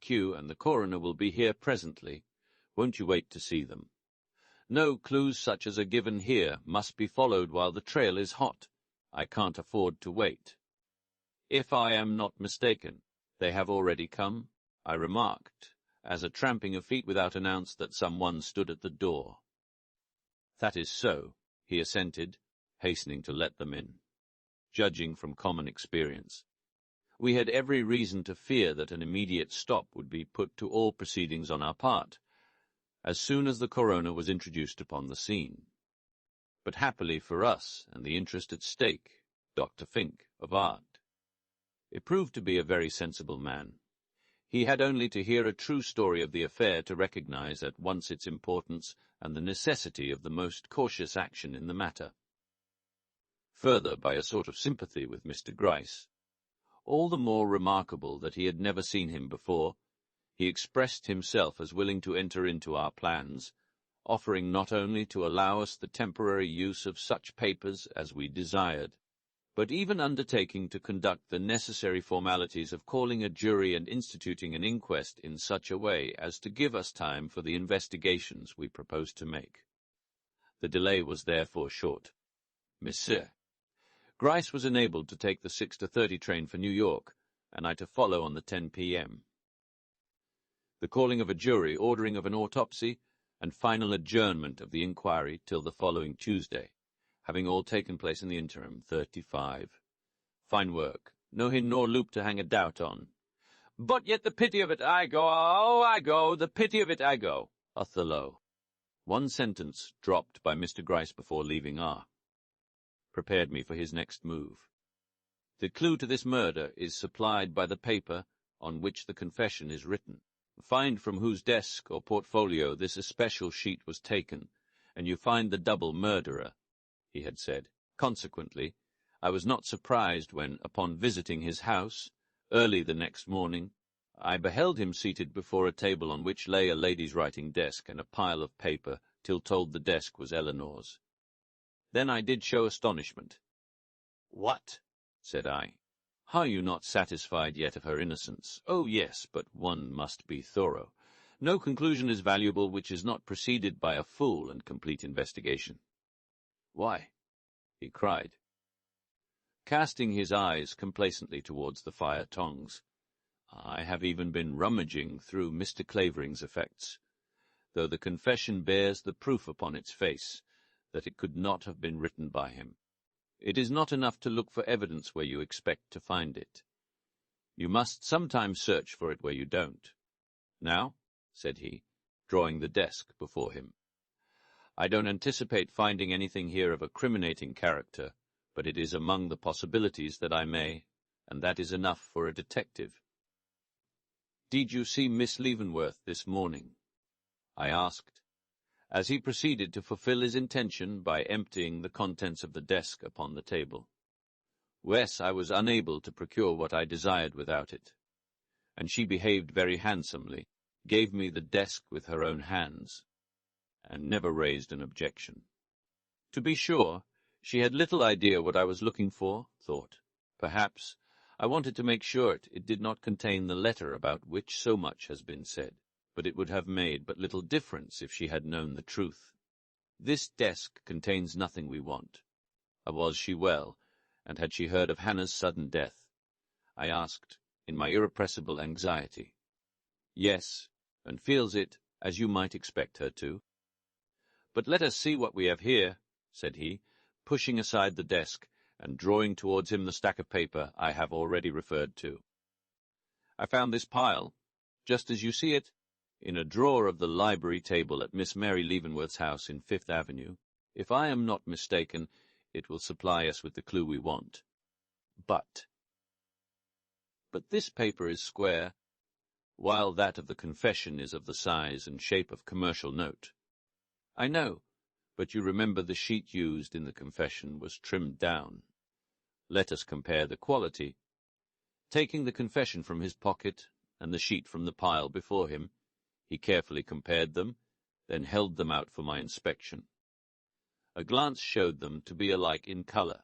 Q and the coroner will be here presently. Won't you wait to see them? No clues such as are given here must be followed while the trail is hot. I can't afford to wait. If I am not mistaken, they have already come, I remarked, as a tramping of feet without announced that someone stood at the door. That is so, he assented, hastening to let them in. Judging from common experience, we had every reason to fear that an immediate stop would be put to all proceedings on our part, as soon as the coroner was introduced upon the scene. But happily for us, and the interest at stake, Dr. Fink, of art. It proved to be a very sensible man. He had only to hear a true story of the affair to recognize at once its importance and the necessity of the most cautious action in the matter. Further, by a sort of sympathy with Mr. Gryce, all the more remarkable that he had never seen him before, he expressed himself as willing to enter into our plans, offering not only to allow us the temporary use of such papers as we desired, but even undertaking to conduct the necessary formalities of calling a jury and instituting an inquest in such a way as to give us time for the investigations we proposed to make. The delay was therefore short. Monsieur, Gryce was enabled to take the 6:30 train for New York, and I to follow on the 10 p.m. The calling of a jury, ordering of an autopsy, and final adjournment of the inquiry till the following Tuesday, having all taken place in the interim, 35. Fine work. No hin nor loop to hang a doubt on. But yet the pity of it I go, oh, I go, the pity of it I go. Othello. One sentence dropped by Mr. Gryce before leaving R. Prepared me for his next move. The clue to this murder is supplied by the paper on which the confession is written. Find from whose desk or portfolio this especial sheet was taken, and you find the double murderer, he had said. Consequently, I was not surprised when, upon visiting his house, early the next morning, I beheld him seated before a table on which lay a lady's writing desk and a pile of paper, till told the desk was Eleanor's. Then I did show astonishment. What? Said I. Are you not satisfied yet of her innocence? Oh, yes, but one must be thorough. No conclusion is valuable which is not preceded by a full and complete investigation. Why? He cried, casting his eyes complacently towards the fire tongs. I have even been rummaging through Mr. Clavering's effects, though the confession bears the proof upon its face that it could not have been written by him. It is not enough to look for evidence where you expect to find it. You must sometimes search for it where you don't. Now, said he, drawing the desk before him, I don't anticipate finding anything here of a criminating character, but it is among the possibilities that I may, and that is enough for a detective. Did you see Miss Leavenworth this morning? I asked, as he proceeded to fulfill his intention by emptying the contents of the desk upon the table. Wes, I was unable to procure what I desired without it, and she behaved very handsomely, gave me the desk with her own hands, and never raised an objection. To be sure, she had little idea what I was looking for, thought. Perhaps I wanted to make sure it did not contain the letter about which so much has been said, but it would have made but little difference if she had known the truth. This desk contains nothing we want. Was she well, and had she heard of Hannah's sudden death? I asked, in my irrepressible anxiety. Yes, and feels it, as you might expect her to. But let us see what we have here, said he, pushing aside the desk and drawing towards him the stack of paper I have already referred to. I found this pile, just as you see it, in a drawer of the library table at Miss Mary Leavenworth's house in Fifth Avenue. If I am not mistaken, it will supply us with the clue we want. But this paper is square, while that of the confession is of the size and shape of commercial note. I know, but you remember the sheet used in the confession was trimmed down. Let us compare the quality. Taking the confession from his pocket and the sheet from the pile before him, he carefully compared them, then held them out for my inspection. A glance showed them to be alike in colour.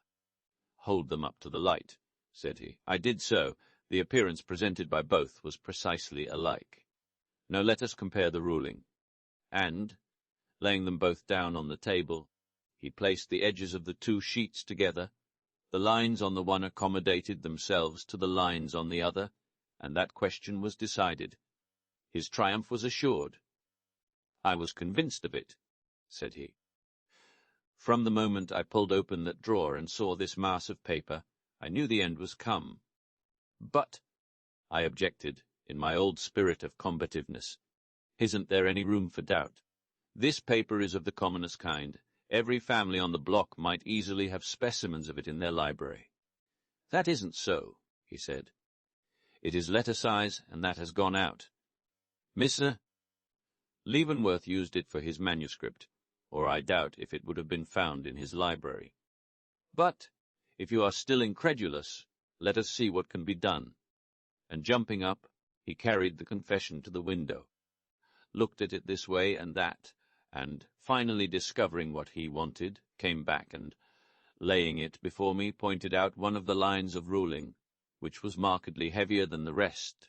Hold them up to the light, said he. I did so. The appearance presented by both was precisely alike. Now let us compare the ruling. And, laying them both down on the table, he placed the edges of the two sheets together. The lines on the one accommodated themselves to the lines on the other, and that question was decided. His triumph was assured. I was convinced of it, said he. From the moment I pulled open that drawer and saw this mass of paper, I knew the end was come. But, I objected, in my old spirit of combativeness, isn't there any room for doubt? This paper is of the commonest kind. Every family on the block might easily have specimens of it in their library. That isn't so, he said. It is letter size, and that has gone out. Mr. Leavenworth used it for his manuscript, or I doubt if it would have been found in his library. But, if you are still incredulous, let us see what can be done. And jumping up, he carried the confession to the window, looked at it this way and that, and, finally discovering what he wanted, came back and, laying it before me, pointed out one of the lines of ruling, which was markedly heavier than the rest,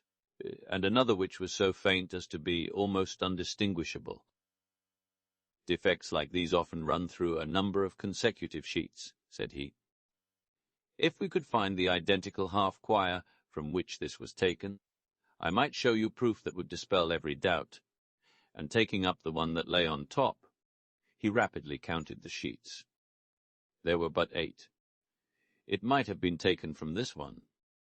and another which was so faint as to be almost undistinguishable. Defects like these often run through a number of consecutive sheets, said he. If we could find the identical half-quire from which this was taken, I might show you proof that would dispel every doubt. And taking up the one that lay on top, he rapidly counted the sheets. There were but 8. It might have been taken from this one,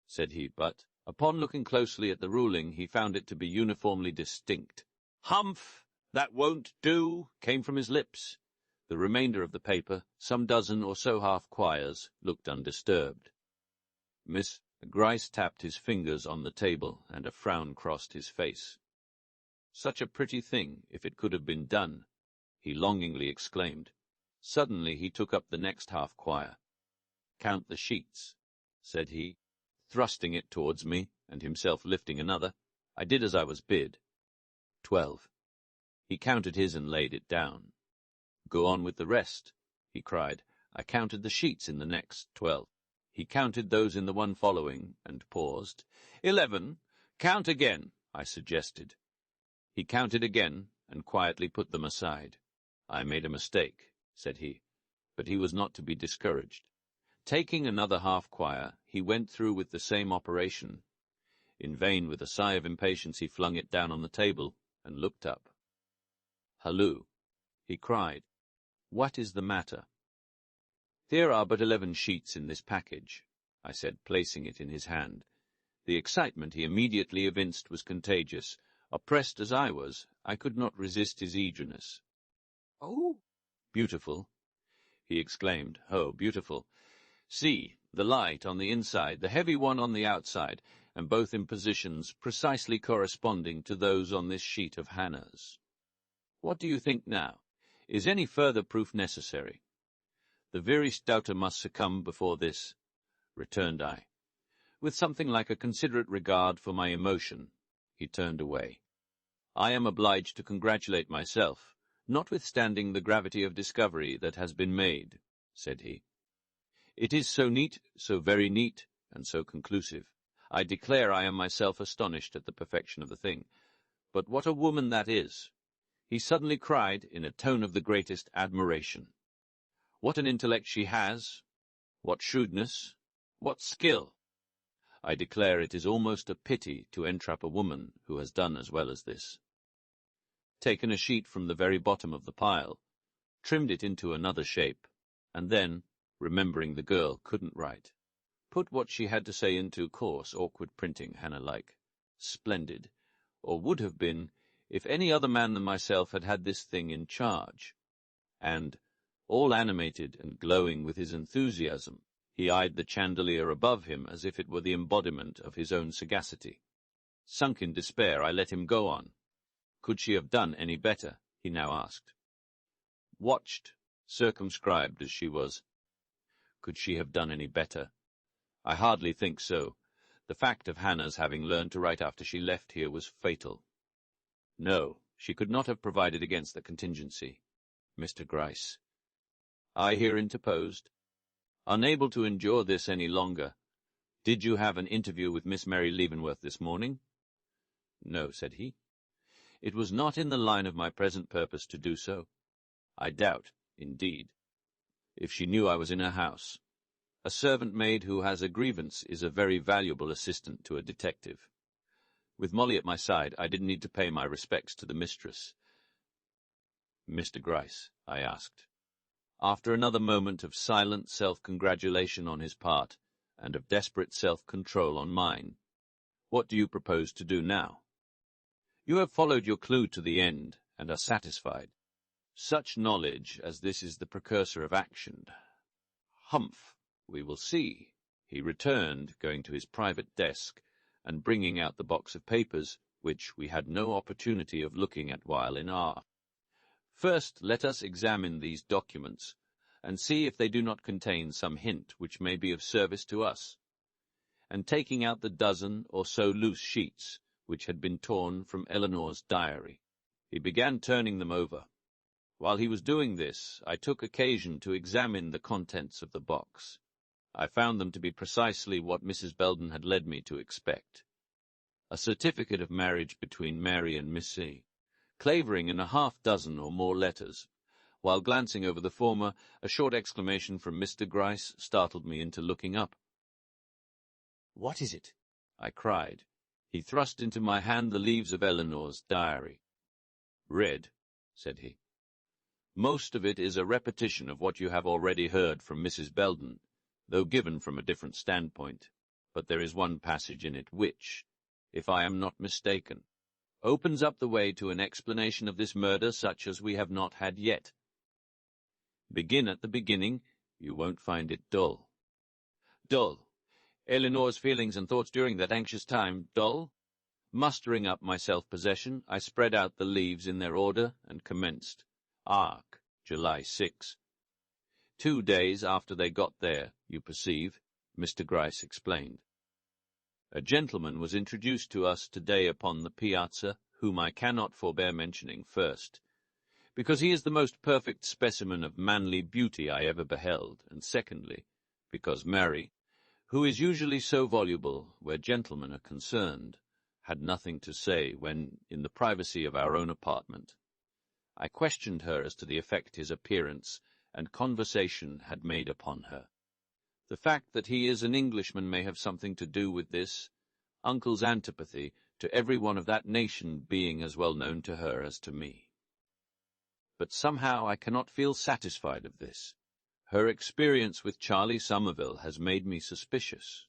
said he, but, upon looking closely at the ruling, he found it to be uniformly distinct. Humph! That won't do, came from his lips. The remainder of the paper, some dozen or so half-quires, looked undisturbed. Miss Gryce tapped his fingers on the table, and a frown crossed his face. Such a pretty thing, if it could have been done, he longingly exclaimed. Suddenly he took up the next half-quire. Count the sheets, said he, thrusting it towards me, and himself lifting another. I did as I was bid. 12. He counted his and laid it down. Go on with the rest, he cried. I counted the sheets in the next 12. He counted those in the one following, and paused. 11. Count again, I suggested. He counted again, and quietly put them aside. I made a mistake, said he, but he was not to be discouraged. Taking another half-quire, he went through with the same operation. In vain, with a sigh of impatience, he flung it down on the table, and looked up. Halloo, he cried. What is the matter? There are but 11 sheets in this package, I said, placing it in his hand. The excitement he immediately evinced was contagious. Oppressed as I was, I could not resist his eagerness. Oh, beautiful, he exclaimed. Oh, beautiful. See, the light on the inside, the heavy one on the outside, and both in positions precisely corresponding to those on this sheet of Hannah's. What do you think now? Is any further proof necessary? The veriest doubter must succumb before this, returned I. With something like a considerate regard for my emotion, he turned away. I am obliged to congratulate myself, notwithstanding the gravity of discovery that has been made, said he. It is so neat, so very neat, and so conclusive. I declare I am myself astonished at the perfection of the thing. But what a woman that is! he suddenly cried in a tone of the greatest admiration. "What an intellect she has! What shrewdness! What skill! I declare it is almost a pity to entrap a woman who has done as well as this." Taken a sheet from the very bottom of the pile, trimmed it into another shape, and then, remembering the girl couldn't write, put what she had to say into coarse, awkward printing, Hannah-like. Splendid, or would have been, if any other man than myself had had this thing in charge. And, all animated and glowing with his enthusiasm, he eyed the chandelier above him as if it were the embodiment of his own sagacity. Sunk in despair, I let him go on. Could she have done any better? He now asked. Watched, circumscribed as she was. Could she have done any better? I hardly think so. The fact of Hannah's having learned to write after she left here was fatal. No, she could not have provided against the contingency. Mr. Gryce. I here interposed. Unable to endure this any longer. Did you have an interview with Miss Mary Leavenworth this morning? No, said he. It was not in the line of my present purpose to do so. I doubt, indeed, if she knew I was in her house. A servant maid who has a grievance is a very valuable assistant to a detective. With Molly at my side, I didn't need to pay my respects to the mistress. Mr. Gryce, I asked, after another moment of silent self-congratulation on his part, and of desperate self-control on mine, what do you propose to do now? You have followed your clue to the end, and are satisfied. Such knowledge as this is the precursor of action. Humph, we will see. He returned, going to his private desk, and bringing out the box of papers, which we had no opportunity of looking at while in R. First, let us examine these documents, and see if they do not contain some hint which may be of service to us. And taking out the dozen or so loose sheets, which had been torn from Eleanor's diary, he began turning them over. While he was doing this, I took occasion to examine the contents of the box. I found them to be precisely what Mrs. Belden had led me to expect. A certificate of marriage between Mary and Miss C, Clavering in a half-dozen or more letters. While glancing over the former, a short exclamation from Mr. Gryce startled me into looking up. "What is it?" I cried. He thrust into my hand the leaves of Eleanor's diary. "Read," said he. "Most of it is a repetition of what you have already heard from Mrs. Belden, though given from a different standpoint. But there is one passage in it which, if I am not mistaken, opens up the way to an explanation of this murder such as we have not had yet. Begin at the beginning, you won't find it dull." Dull. Eleanor's feelings and thoughts during that anxious time, dull? Mustering up my self-possession, I spread out the leaves in their order and commenced. Ark, July 6. 2 days after they got there, you perceive, Mr. Gryce explained. A gentleman was introduced to us today upon the piazza, whom I cannot forbear mentioning first, because he is the most perfect specimen of manly beauty I ever beheld, and secondly, because Mary, who is usually so voluble where gentlemen are concerned, had nothing to say when, in the privacy of our own apartment, I questioned her as to the effect his appearance and conversation had made upon her. The fact that he is an Englishman may have something to do with this, Uncle's antipathy to every one of that nation being as well known to her as to me. But somehow I cannot feel satisfied of this. Her experience with Charlie Somerville has made me suspicious.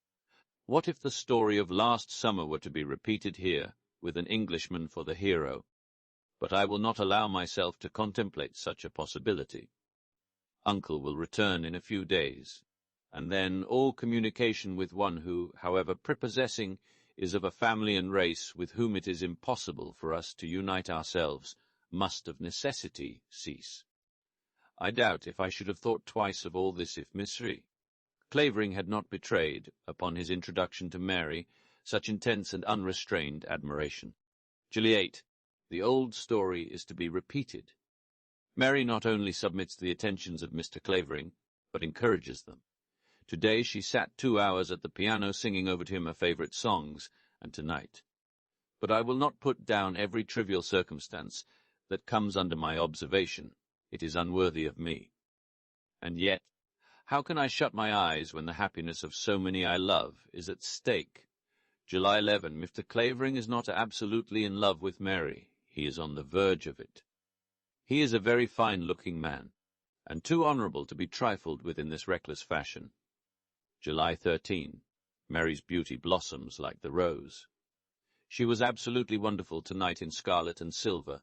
What if the story of last summer were to be repeated here, with an Englishman for the hero? But I will not allow myself to contemplate such a possibility. Uncle will return in a few days, and then all communication with one who, however prepossessing, is of a family and race with whom it is impossible for us to unite ourselves, must of necessity cease. I doubt if I should have thought twice of all this if Miss Clavering had not betrayed, upon his introduction to Mary, such intense and unrestrained admiration. Juliet, the old story is to be repeated. Mary not only submits to the attentions of Mr. Clavering, but encourages them. Today she sat 2 hours at the piano singing over to him her favourite songs, and tonight. But I will not put down every trivial circumstance, that comes under my observation, it is unworthy of me. And yet, how can I shut my eyes when the happiness of so many I love is at stake? July 11. Mr. Clavering is not absolutely in love with Mary. He is on the verge of it. He is a very fine-looking man, and too honourable to be trifled with in this reckless fashion. July 13. Mary's beauty blossoms like the rose. She was absolutely wonderful tonight in scarlet and silver.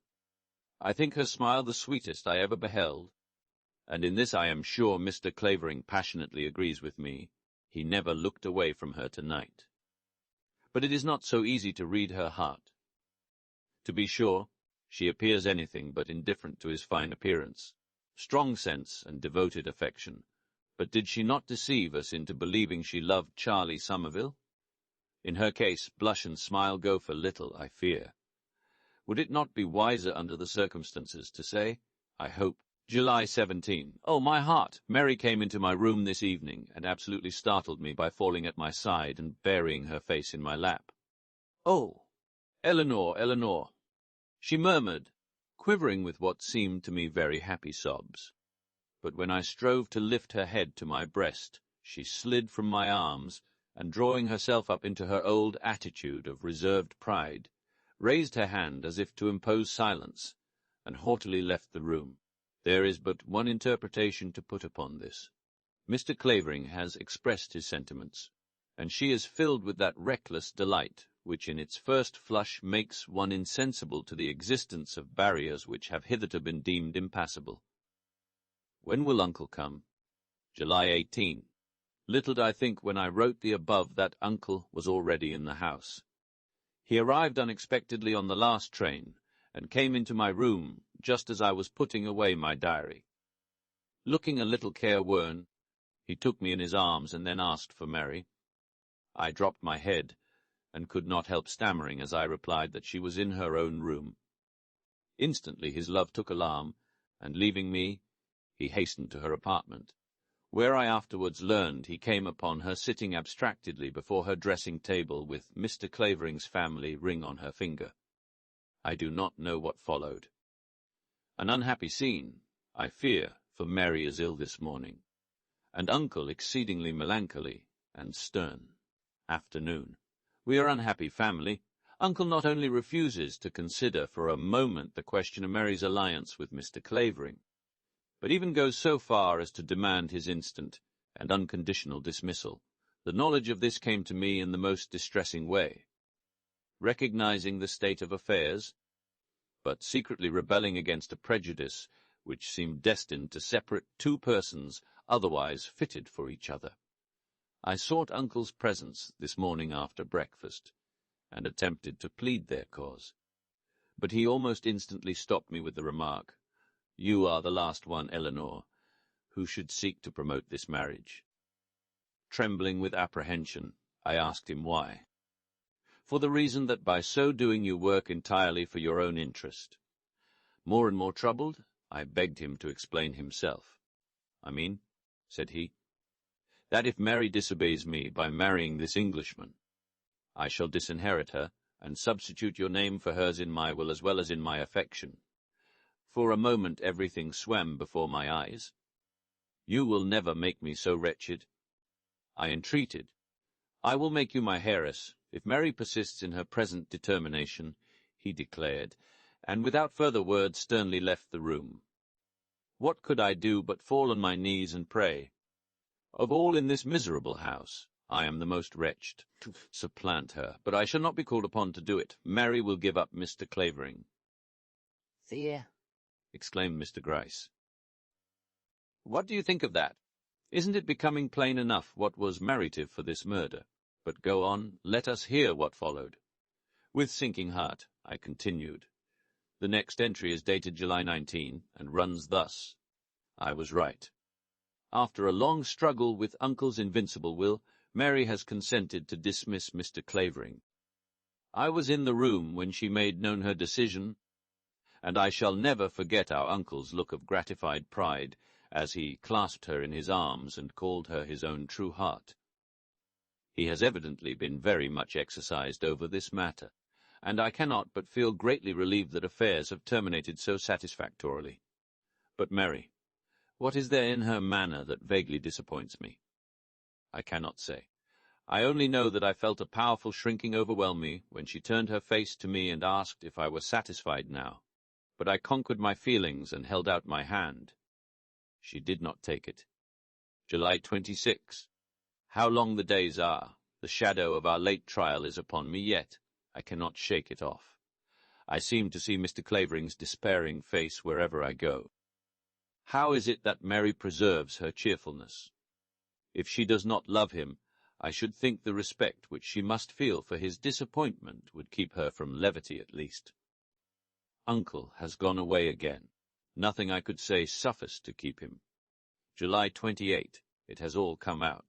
I think her smile the sweetest I ever beheld, and in this I am sure Mr. Clavering passionately agrees with me. He never looked away from her tonight. But it is not so easy to read her heart. To be sure, she appears anything but indifferent to his fine appearance, strong sense and devoted affection. But did she not deceive us into believing she loved Charlie Somerville? In her case, blush and smile go for little, I fear. Would it not be wiser under the circumstances to say, I hope? July 17. Oh, my heart! Mary came into my room this evening and absolutely startled me by falling at my side and burying her face in my lap. Oh, Eleanor, Eleanor, she murmured, quivering with what seemed to me very happy sobs. But when I strove to lift her head to my breast, she slid from my arms, and drawing herself up into her old attitude of reserved pride, raised her hand as if to impose silence, and haughtily left the room. There is but one interpretation to put upon this. Mr. Clavering has expressed his sentiments, and she is filled with that reckless delight which in its first flush makes one insensible to the existence of barriers which have hitherto been deemed impassable. When will Uncle come? July 18. Little did I think when I wrote the above that Uncle was already in the house. He arrived unexpectedly on the last train, and came into my room just as I was putting away my diary. Looking a little careworn, he took me in his arms and then asked for Mary. I dropped my head, and could not help stammering as I replied that she was in her own room. Instantly his love took alarm, and leaving me, he hastened to her apartment, where I afterwards learned he came upon her sitting abstractedly before her dressing-table with Mr. Clavering's family ring on her finger. I do not know what followed. An unhappy scene, I fear, for Mary is ill this morning, and Uncle exceedingly melancholy and stern. Afternoon. We are unhappy family. Uncle not only refuses to consider for a moment the question of Mary's alliance with Mr. Clavering, but even goes so far as to demand his instant and unconditional dismissal. The knowledge of this came to me in the most distressing way. Recognizing the state of affairs, but secretly rebelling against a prejudice which seemed destined to separate two persons otherwise fitted for each other, I sought Uncle's presence this morning after breakfast, and attempted to plead their cause. But he almost instantly stopped me with the remark, "You are the last one, Eleanor, who should seek to promote this marriage." Trembling with apprehension, I asked him why. "For the reason that by so doing you work entirely for your own interest." More and more troubled, I begged him to explain himself. "I mean," said he, "that if Mary disobeys me by marrying this Englishman, I shall disinherit her, and substitute your name for hers in my will as well as in my affection." For a moment everything swam before my eyes. "You will never make me so wretched." I entreated. "I will make you my heiress, if Mary persists in her present determination," he declared, and without further words sternly left the room. What could I do but fall on my knees and pray? Of all in this miserable house, I am the most wretched to supplant her, but I shall not be called upon to do it. Mary will give up Mr. Clavering." "There!" exclaimed Mr. Gryce. "What do you think of that? Isn't it becoming plain enough what was meritive for this murder? But go on, let us hear what followed." With sinking heart, I continued. The next entry is dated July 19, and runs thus. I was right. After a long struggle with Uncle's invincible will, Mary has consented to dismiss Mr. Clavering. I was in the room when she made known her decision, and I shall never forget our Uncle's look of gratified pride as he clasped her in his arms and called her his own true heart. He has evidently been very much exercised over this matter, and I cannot but feel greatly relieved that affairs have terminated so satisfactorily. But Mary, what is there in her manner that vaguely disappoints me? I cannot say. I only know that I felt a powerful shrinking overwhelm me when she turned her face to me and asked if I were satisfied now. But I conquered my feelings and held out my hand. She did not take it. July 26. How long the days are! The shadow of our late trial is upon me yet. I cannot shake it off. I seem to see Mr. Clavering's despairing face wherever I go. How is it that Mary preserves her cheerfulness? If she does not love him, I should think the respect which she must feel for his disappointment would keep her from levity at least. Uncle has gone away again. Nothing I could say sufficed to keep him. July 28. It has all come out.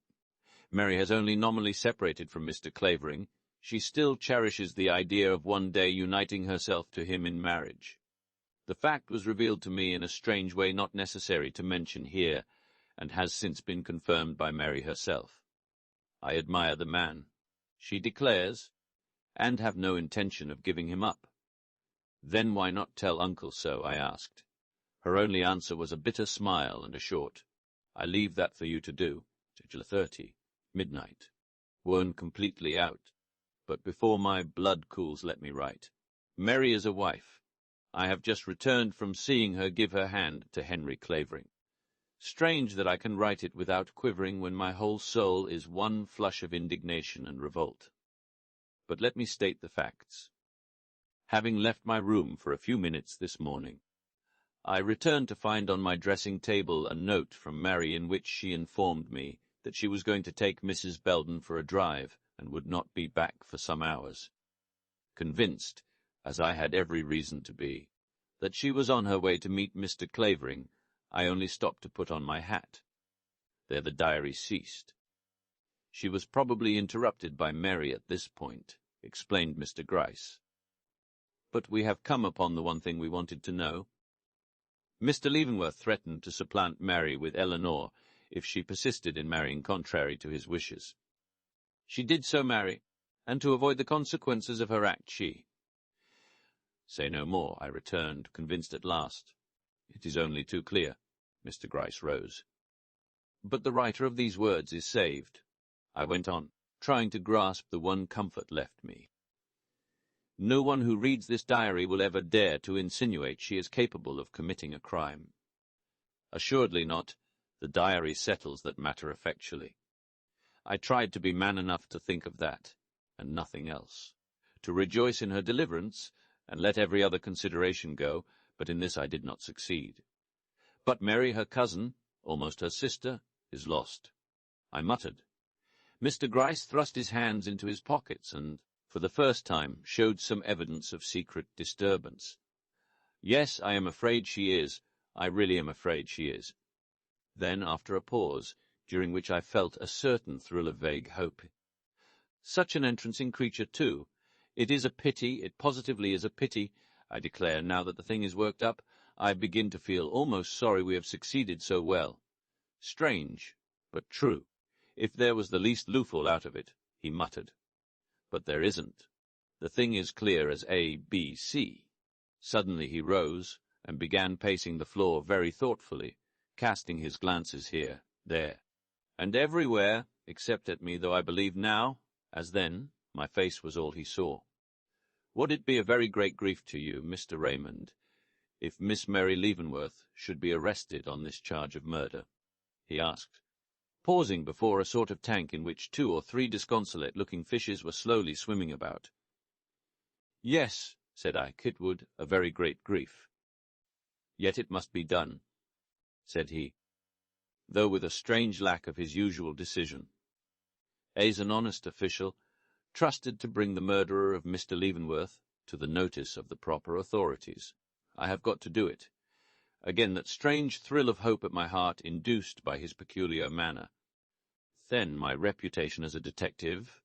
Mary has only nominally separated from Mr. Clavering. She still cherishes the idea of one day uniting herself to him in marriage. The fact was revealed to me in a strange way not necessary to mention here, and has since been confirmed by Mary herself. I admire the man, she declares, and have no intention of giving him up. Then why not tell Uncle so, I asked. Her only answer was a bitter smile and a short, I leave that for you to do. July 30, midnight. Worn completely out, but before my blood cools let me write. Mary is a wife. I have just returned from seeing her give her hand to Henry Clavering. Strange that I can write it without quivering when my whole soul is one flush of indignation and revolt. But let me state the facts. Having left my room for a few minutes this morning, I returned to find on my dressing-table a note from Mary in which she informed me that she was going to take Mrs. Belden for a drive and would not be back for some hours. Convinced, as I had every reason to be, that she was on her way to meet Mr. Clavering, I only stopped to put on my hat. There the diary ceased. She was probably interrupted by Mary at this point, explained Mr. Gryce. But we have come upon the one thing we wanted to know. Mr. Leavenworth threatened to supplant Mary with Eleanor if she persisted in marrying contrary to his wishes. She did so marry, and to avoid the consequences of her act Say no more, I returned, convinced at last. It is only too clear. Mr. Gryce rose. But the writer of these words is saved, I went on, trying to grasp the one comfort left me. No one who reads this diary will ever dare to insinuate she is capable of committing a crime. Assuredly not. The diary settles that matter effectually. I tried to be man enough to think of that, and nothing else, to rejoice in her deliverance, and let every other consideration go, but in this I did not succeed. But Mary, her cousin, almost her sister, is lost. I muttered. Mr. Gryce thrust his hands into his pockets, and, for the first time, showed some evidence of secret disturbance. Yes, I am afraid she is. I really am afraid she is. Then, after a pause, during which I felt a certain thrill of vague hope. Such an entrancing creature, too. It is a pity, it positively is a pity. I declare, now that the thing is worked up, I begin to feel almost sorry we have succeeded so well. Strange, but true. If there was the least loophole out of it, he muttered. But there isn't. The thing is clear as A, B, C. Suddenly he rose, and began pacing the floor very thoughtfully, casting his glances here, there, and everywhere, except at me, though I believe now, as then, my face was all he saw. Would it be a very great grief to you, Mr. Raymond, if Miss Mary Leavenworth should be arrested on this charge of murder? He asked, pausing before a sort of tank in which 2 or 3 disconsolate-looking fishes were slowly swimming about. Yes, said I, it would, a very great grief. Yet it must be done, said he, though with a strange lack of his usual decision. As an honest official, trusted to bring the murderer of Mr. Leavenworth to the notice of the proper authorities, I have got to do it. Again that strange thrill of hope at my heart induced by his peculiar manner. Then my reputation as a detective,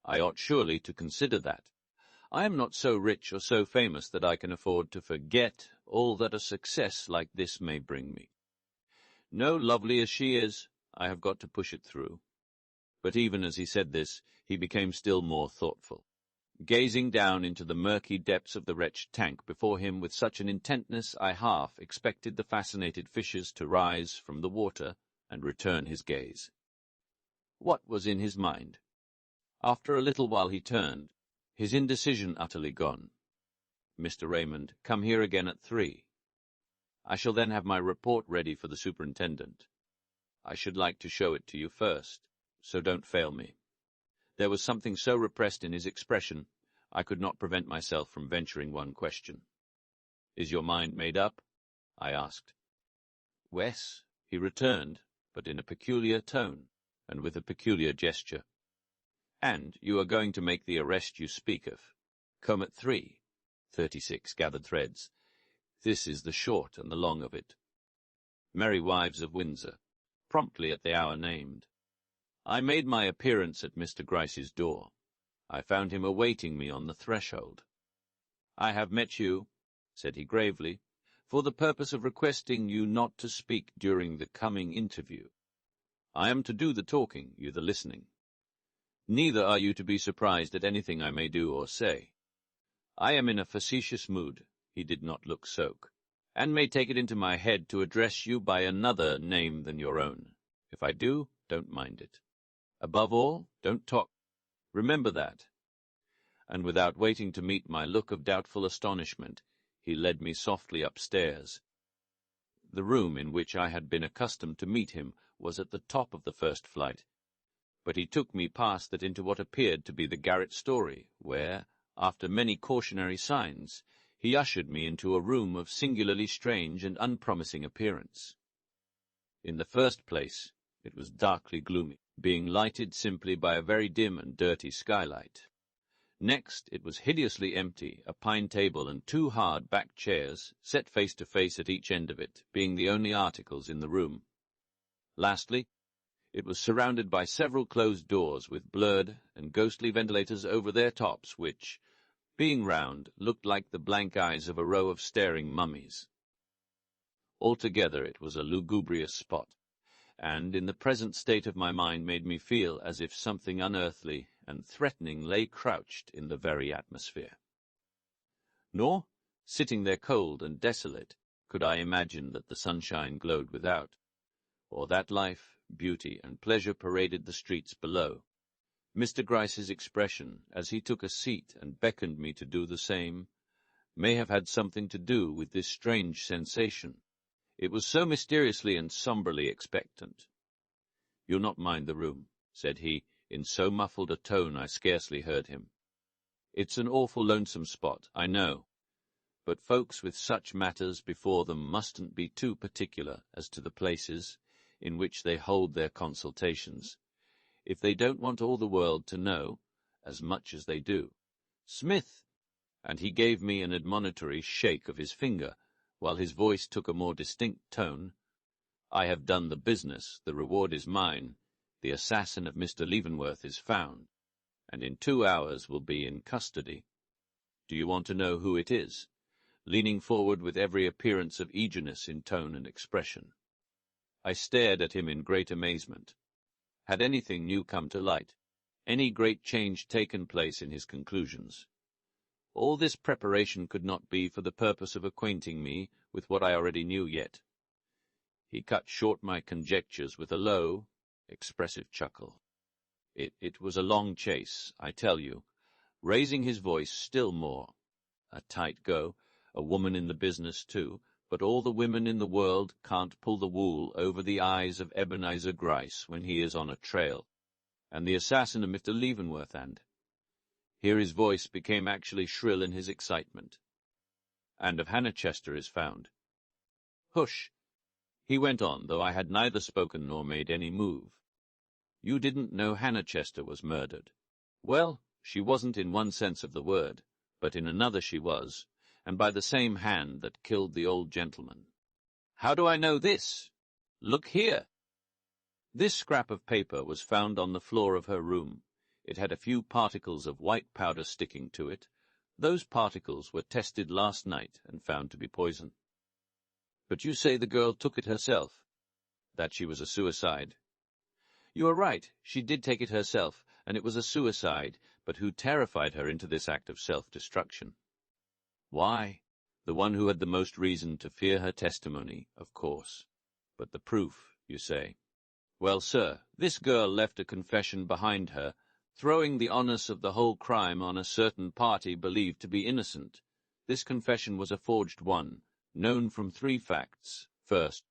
I ought surely to consider that. I am not so rich or so famous that I can afford to forget all that a success like this may bring me. No, lovely as she is, I have got to push it through. But even as he said this, he became still more thoughtful. gazing down into the murky depths of the wretched tank before him with such an intentness I half expected the fascinated fishes to rise from the water and return his gaze. What was in his mind? After a little while he turned, his indecision utterly gone. "Mr. Raymond, come here again at 3. I shall then have my report ready for the superintendent. I should like to show it to you first, so don't fail me." There was something so repressed in his expression, I could not prevent myself from venturing one question. "Is your mind made up?" I asked. "Wes," he returned, but in a peculiar tone, and with a peculiar gesture. "And you are going to make the arrest you speak of. Come at 3. 36 gathered threads. This is the short and the long of it. Merry Wives of Windsor, promptly at the hour named. I made my appearance at Mr. Gryce's door. I found him awaiting me on the threshold. "I have met you," said he gravely, "for the purpose of requesting you not to speak during the coming interview. I am to do the talking, you the listening. Neither are you to be surprised at anything I may do or say. I am in a facetious mood," he did not look soak, "and may take it into my head to address you by another name than your own. If I do, don't mind it. Above all, don't talk. Remember that." And without waiting to meet my look of doubtful astonishment, he led me softly upstairs. The room in which I had been accustomed to meet him was at the top of the first flight, but he took me past that into what appeared to be the garret story, where, after many cautionary signs, he ushered me into a room of singularly strange and unpromising appearance. In the first place, it was darkly gloomy, being lighted simply by a very dim and dirty skylight. Next, it was hideously empty, a pine table and 2 hard-backed chairs, set face to face at each end of it, being the only articles in the room. Lastly, it was surrounded by several closed doors with blurred and ghostly ventilators over their tops, which, being round, looked like the blank eyes of a row of staring mummies. Altogether it was a lugubrious spot, and in the present state of my mind made me feel as if something unearthly and threatening lay crouched in the very atmosphere. Nor, sitting there cold and desolate, could I imagine that the sunshine glowed without, or that life, beauty, and pleasure paraded the streets below. Mr. Gryce's expression, as he took a seat and beckoned me to do the same, may have had something to do with this strange sensation. It was so mysteriously and sombrely expectant. "You'll not mind the room," said he, in so muffled a tone I scarcely heard him. "It's an awful lonesome spot, I know, but folks with such matters before them mustn't be too particular as to the places in which they hold their consultations, if they don't want all the world to know, as much as they do. Smith!" And he gave me an admonitory shake of his finger, while his voice took a more distinct tone. "I have done the business, the reward is mine. The assassin of Mr. Leavenworth is found, and in 2 hours will be in custody. Do you want to know who it is?" leaning forward with every appearance of eagerness in tone and expression. I stared at him in great amazement. Had anything new come to light? Any great change taken place in his conclusions? All this preparation could not be for the purpose of acquainting me with what I already knew yet. He cut short my conjectures with a low, expressive chuckle. It was a long chase, I tell you, raising his voice still more. A tight go, a woman in the business too, but all the women in the world can't pull the wool over the eyes of Ebenezer Gryce when he is on a trail, and the assassin of Mr. Leavenworth, and— Here his voice became actually shrill in his excitement. "And of Hannah Chester is found." "Hush!" he went on, though I had neither spoken nor made any move. "You didn't know Hannah Chester was murdered. Well, she wasn't in one sense of the word, but in another she was, and by the same hand that killed the old gentleman." "How do I know this? Look here." This scrap of paper was found on the floor of her room. It had a few particles of white powder sticking to it. Those particles were tested last night and found to be poison. "But you say the girl took it herself?" "That she was a suicide." "You are right. She did take it herself, and it was a suicide, but who terrified her into this act of self-destruction? Why? The one who had the most reason to fear her testimony, of course. But the proof, you say. Well, sir, this girl left a confession behind her, throwing the onus of the whole crime on a certain party believed to be innocent. This confession was a forged one, known from 3 facts. First,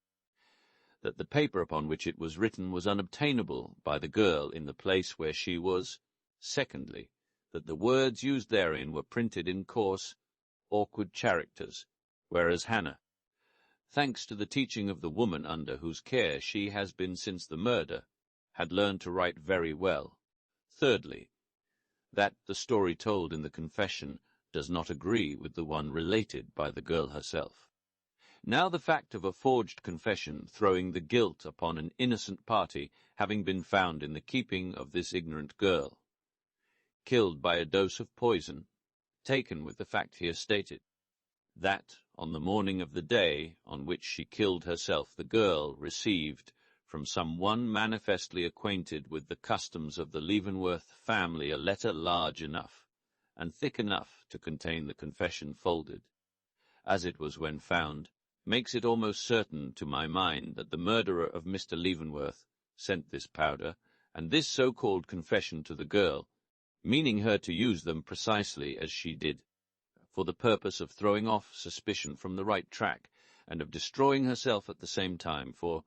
that the paper upon which it was written was unobtainable by the girl in the place where she was. Secondly, that the words used therein were printed in coarse, awkward characters, whereas Hannah, thanks to the teaching of the woman under whose care she has been since the murder, had learned to write very well. Thirdly, that the story told in the confession does not agree with the one related by the girl herself. Now the fact of a forged confession throwing the guilt upon an innocent party having been found in the keeping of this ignorant girl, killed by a dose of poison, taken with the fact here stated, that on the morning of the day on which she killed herself the girl received from some one manifestly acquainted with the customs of the Leavenworth family a letter large enough and thick enough to contain the confession folded, as it was when found, makes it almost certain to my mind that the murderer of Mr. Leavenworth sent this powder and this so-called confession to the girl, meaning her to use them precisely as she did, for the purpose of throwing off suspicion from the right track, and of destroying herself at the same time, for,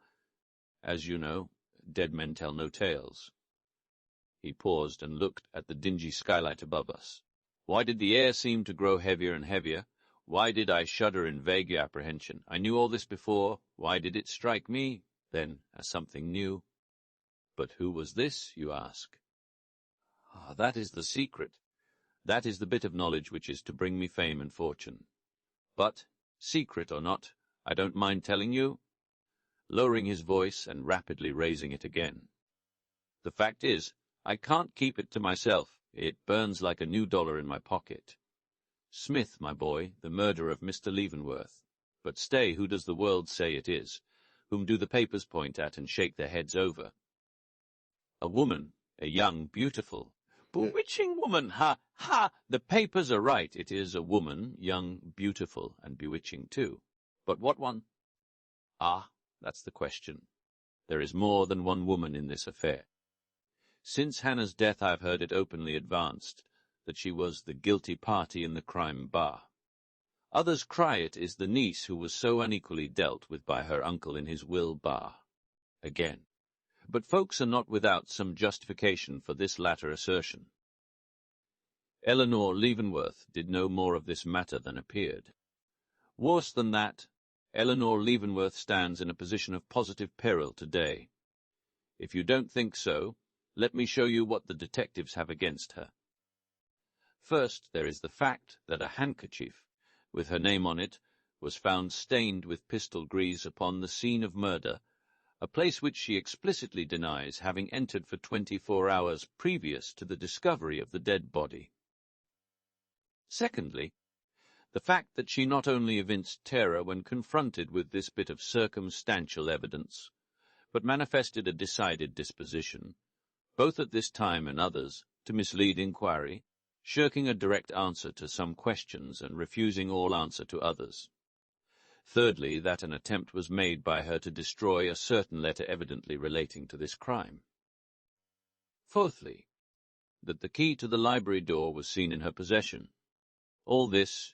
as you know, dead men tell no tales. He paused and looked at the dingy skylight above us. Why did the air seem to grow heavier and heavier? Why did I shudder in vague apprehension? I knew all this before. Why did it strike me, then, as something new? But who was this, you ask? Ah, that is the secret. That is the bit of knowledge which is to bring me fame and fortune. But, secret or not, I don't mind telling you, lowering his voice and rapidly raising it again. The fact is, I can't keep it to myself. It burns like a new dollar in my pocket. Smith, my boy, the murderer of Mr. Leavenworth. But stay, who does the world say it is? Whom do the papers point at and shake their heads over? A woman, a young, beautiful, bewitching woman, ha, ha! The papers are right. It is a woman, young, beautiful, and bewitching too. But what one? Ah, that's the question. There is more than one woman in this affair. Since Hannah's death I have heard it openly advanced that she was the guilty party in the crime bar. Others cry it is the niece who was so unequally dealt with by her uncle in his will bar. Again. But folks are not without some justification for this latter assertion. Eleanor Leavenworth did no more of this matter than appeared. Worse than that, Eleanor Leavenworth stands in a position of positive peril today. If you don't think so, let me show you what the detectives have against her. First, there is the fact that a handkerchief, with her name on it, was found stained with pistol grease upon the scene of murder, a place which she explicitly denies having entered for 24 hours previous to the discovery of the dead body. Secondly, the fact that she not only evinced terror when confronted with this bit of circumstantial evidence, but manifested a decided disposition, both at this time and others, to mislead inquiry, shirking a direct answer to some questions and refusing all answer to others. Thirdly, that an attempt was made by her to destroy a certain letter evidently relating to this crime. Fourthly, that the key to the library door was seen in her possession. All this,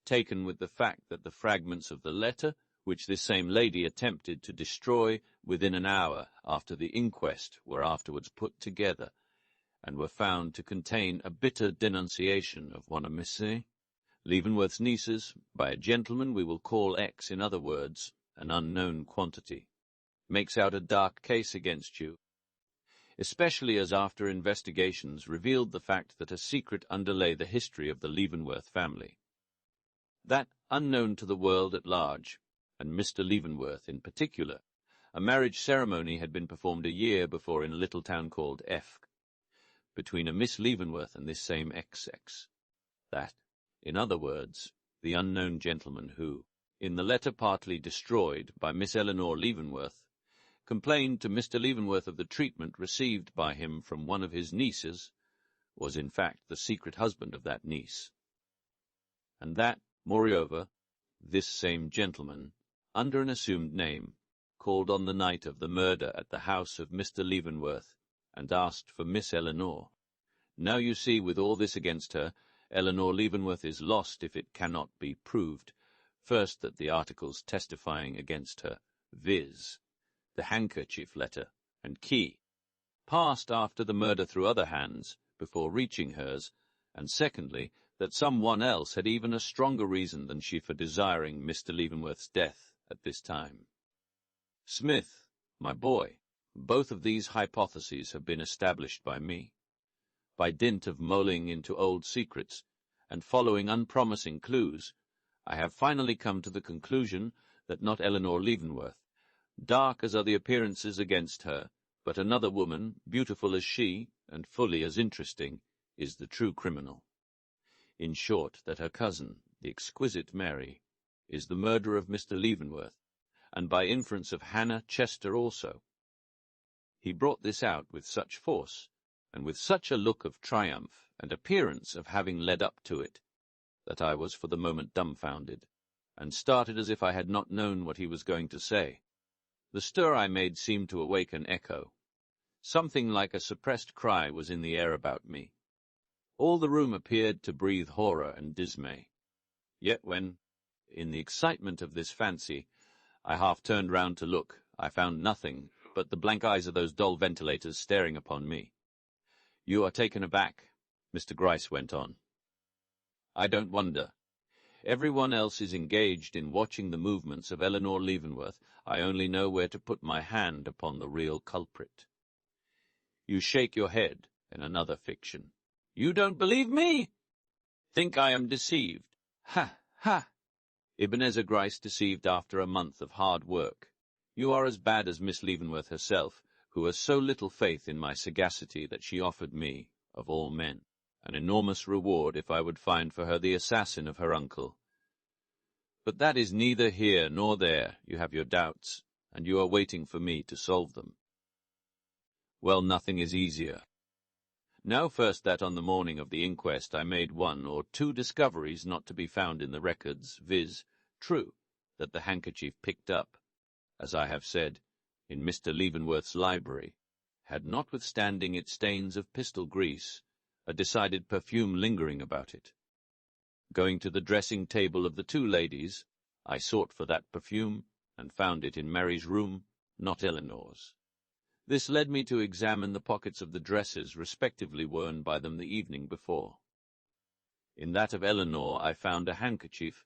taken with the fact that the fragments of the letter, which this same lady attempted to destroy within an hour after the inquest, were afterwards put together, and were found to contain a bitter denunciation of one of Miss Leavenworth's nieces, by a gentleman we will call X, in other words, an unknown quantity, makes out a dark case against you, especially as after investigations revealed the fact that a secret underlay the history of the Leavenworth family. That, unknown to the world at large, and Mr. Leavenworth in particular, a marriage ceremony had been performed a year before in a little town called F, between a Miss Leavenworth and this same XX. That, in other words, the unknown gentleman who, in the letter partly destroyed by Miss Eleanor Leavenworth, complained to Mr. Leavenworth of the treatment received by him from one of his nieces, was in fact the secret husband of that niece, and that, moreover, this same gentleman, under an assumed name, called on the night of the murder at the house of Mr. Leavenworth, and asked for Miss Eleanor. Now you see, with all this against her, Eleanor Leavenworth is lost if it cannot be proved, first, that the articles testifying against her, viz., the handkerchief letter and key, passed after the murder through other hands before reaching hers, and secondly, that some one else had even a stronger reason than she for desiring Mr. Leavenworth's death at this time. Smith, my boy, both of these hypotheses have been established by me. By dint of mulling into old secrets and following unpromising clues, I have finally come to the conclusion that not Eleanor Leavenworth, dark as are the appearances against her, but another woman, beautiful as she, and fully as interesting, is the true criminal. In short, that her cousin, the exquisite Mary, is the murderer of Mr. Leavenworth, and by inference of Hannah Chester also. He brought this out with such force, and with such a look of triumph and appearance of having led up to it, that I was for the moment dumbfounded, and started as if I had not known what he was going to say. The stir I made seemed to awake an echo. Something like a suppressed cry was in the air about me. All the room appeared to breathe horror and dismay. Yet when, in the excitement of this fancy, I half turned round to look, I found nothing but the blank eyes of those dull ventilators staring upon me. "You are taken aback," Mr. Gryce went on. "I don't wonder. Everyone else is engaged in watching the movements of Eleanor Leavenworth. I only know where to put my hand upon the real culprit. You shake your head in another fiction. You don't believe me? Think I am deceived? Ha, ha! Ebenezer Gryce deceived after a month of hard work. You are as bad as Miss Leavenworth herself, who has so little faith in my sagacity that she offered me, of all men, an enormous reward if I would find for her the assassin of her uncle. But that is neither here nor there. You have your doubts, and you are waiting for me to solve them. Well, nothing is easier. Now first that on the morning of the inquest I made one or two discoveries not to be found in the records, viz., true, that the handkerchief picked up, as I have said, in Mr. Leavenworth's library, had, notwithstanding its stains of pistol grease, a decided perfume lingering about it. Going to the dressing-table of the two ladies, I sought for that perfume, and found it in Mary's room, not Eleanor's. This led me to examine the pockets of the dresses respectively worn by them the evening before. In that of Eleanor I found a handkerchief,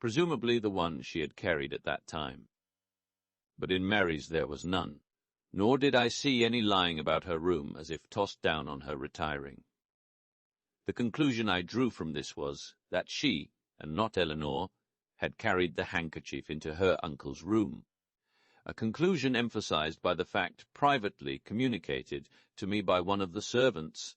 presumably the one she had carried at that time. But in Mary's there was none, nor did I see any lying about her room as if tossed down on her retiring. The conclusion I drew from this was that she, and not Eleanor, had carried the handkerchief into her uncle's room, a conclusion emphasized by the fact privately communicated to me by one of the servants,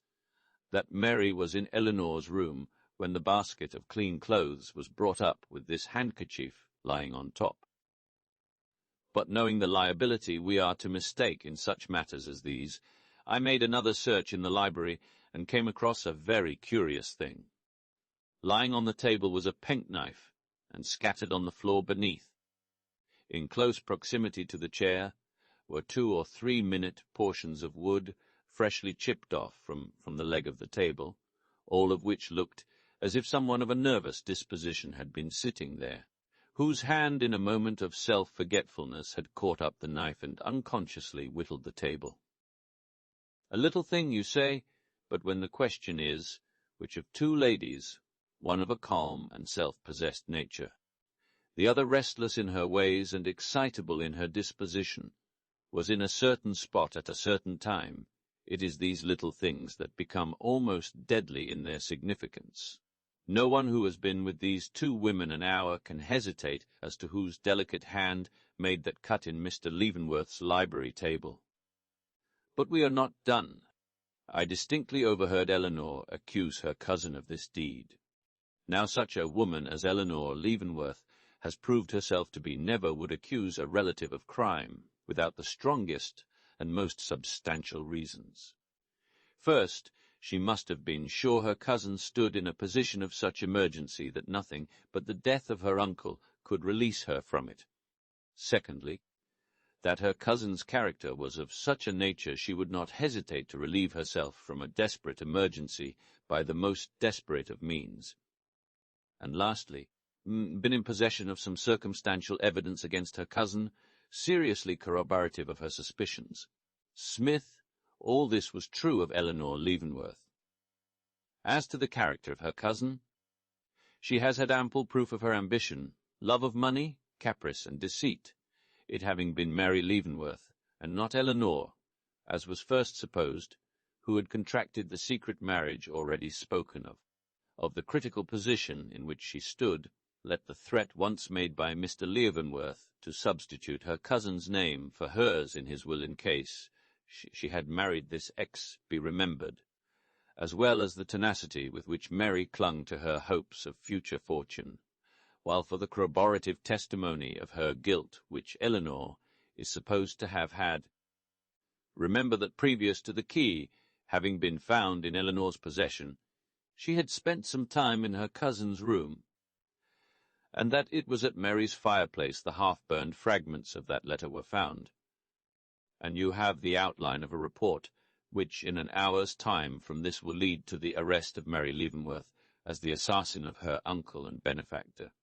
that Mary was in Eleanor's room when the basket of clean clothes was brought up with this handkerchief lying on top. But knowing the liability we are to mistake in such matters as these, I made another search in the library and came across a very curious thing. Lying on the table was a penknife, and scattered on the floor beneath. In close proximity to the chair were 2 or 3 minute portions of wood freshly chipped off from the leg of the table, all of which looked as if someone of a nervous disposition had been sitting there, whose hand in a moment of self-forgetfulness had caught up the knife and unconsciously whittled the table. A little thing, you say, but when the question is, which of two ladies, one of a calm and self-possessed nature, the other restless in her ways and excitable in her disposition, was in a certain spot at a certain time, it is these little things that become almost deadly in their significance. No one who has been with these two women an hour can hesitate as to whose delicate hand made that cut in Mr. Leavenworth's library table. But we are not done. I distinctly overheard Eleanor accuse her cousin of this deed. Now such a woman as Eleanor Leavenworth has proved herself to be never would accuse a relative of crime without the strongest and most substantial reasons. First, She must have been sure her cousin stood in a position of such emergency that nothing but the death of her uncle could release her from it. Secondly, that her cousin's character was of such a nature she would not hesitate to relieve herself from a desperate emergency by the most desperate of means. And lastly, been in possession of some circumstantial evidence against her cousin, seriously corroborative of her suspicions. Smith, all this was true of Eleanor Leavenworth. As to the character of her cousin, she has had ample proof of her ambition, love of money, caprice, and deceit, it having been Mary Leavenworth, and not Eleanor, as was first supposed, who had contracted the secret marriage already spoken of. Of the critical position in which she stood, let the threat once made by Mr. Leavenworth to substitute her cousin's name for hers in his will in case she had married this ex be remembered, as well as the tenacity with which Mary clung to her hopes of future fortune, while for the corroborative testimony of her guilt which Eleanor is supposed to have had. Remember that previous to the key having been found in Eleanor's possession, she had spent some time in her cousin's room, and that it was at Mary's fireplace the half-burned fragments of that letter were found. And you have the outline of a report, which in an hour's time from this will lead to the arrest of Mary Leavenworth as the assassin of her uncle and benefactor.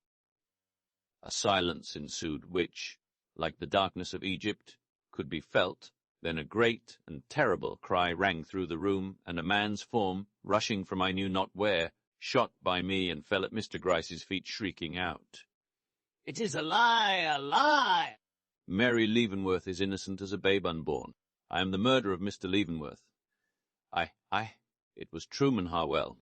A silence ensued which, like the darkness of Egypt, could be felt. Then a great and terrible cry rang through the room, and a man's form, rushing from I knew not where, shot by me and fell at Mr. Gryce's feet, shrieking out, "It is a lie, a lie! Mary Leavenworth is innocent as a babe unborn. I am the murderer of Mr. Leavenworth. It was Truman Harwell,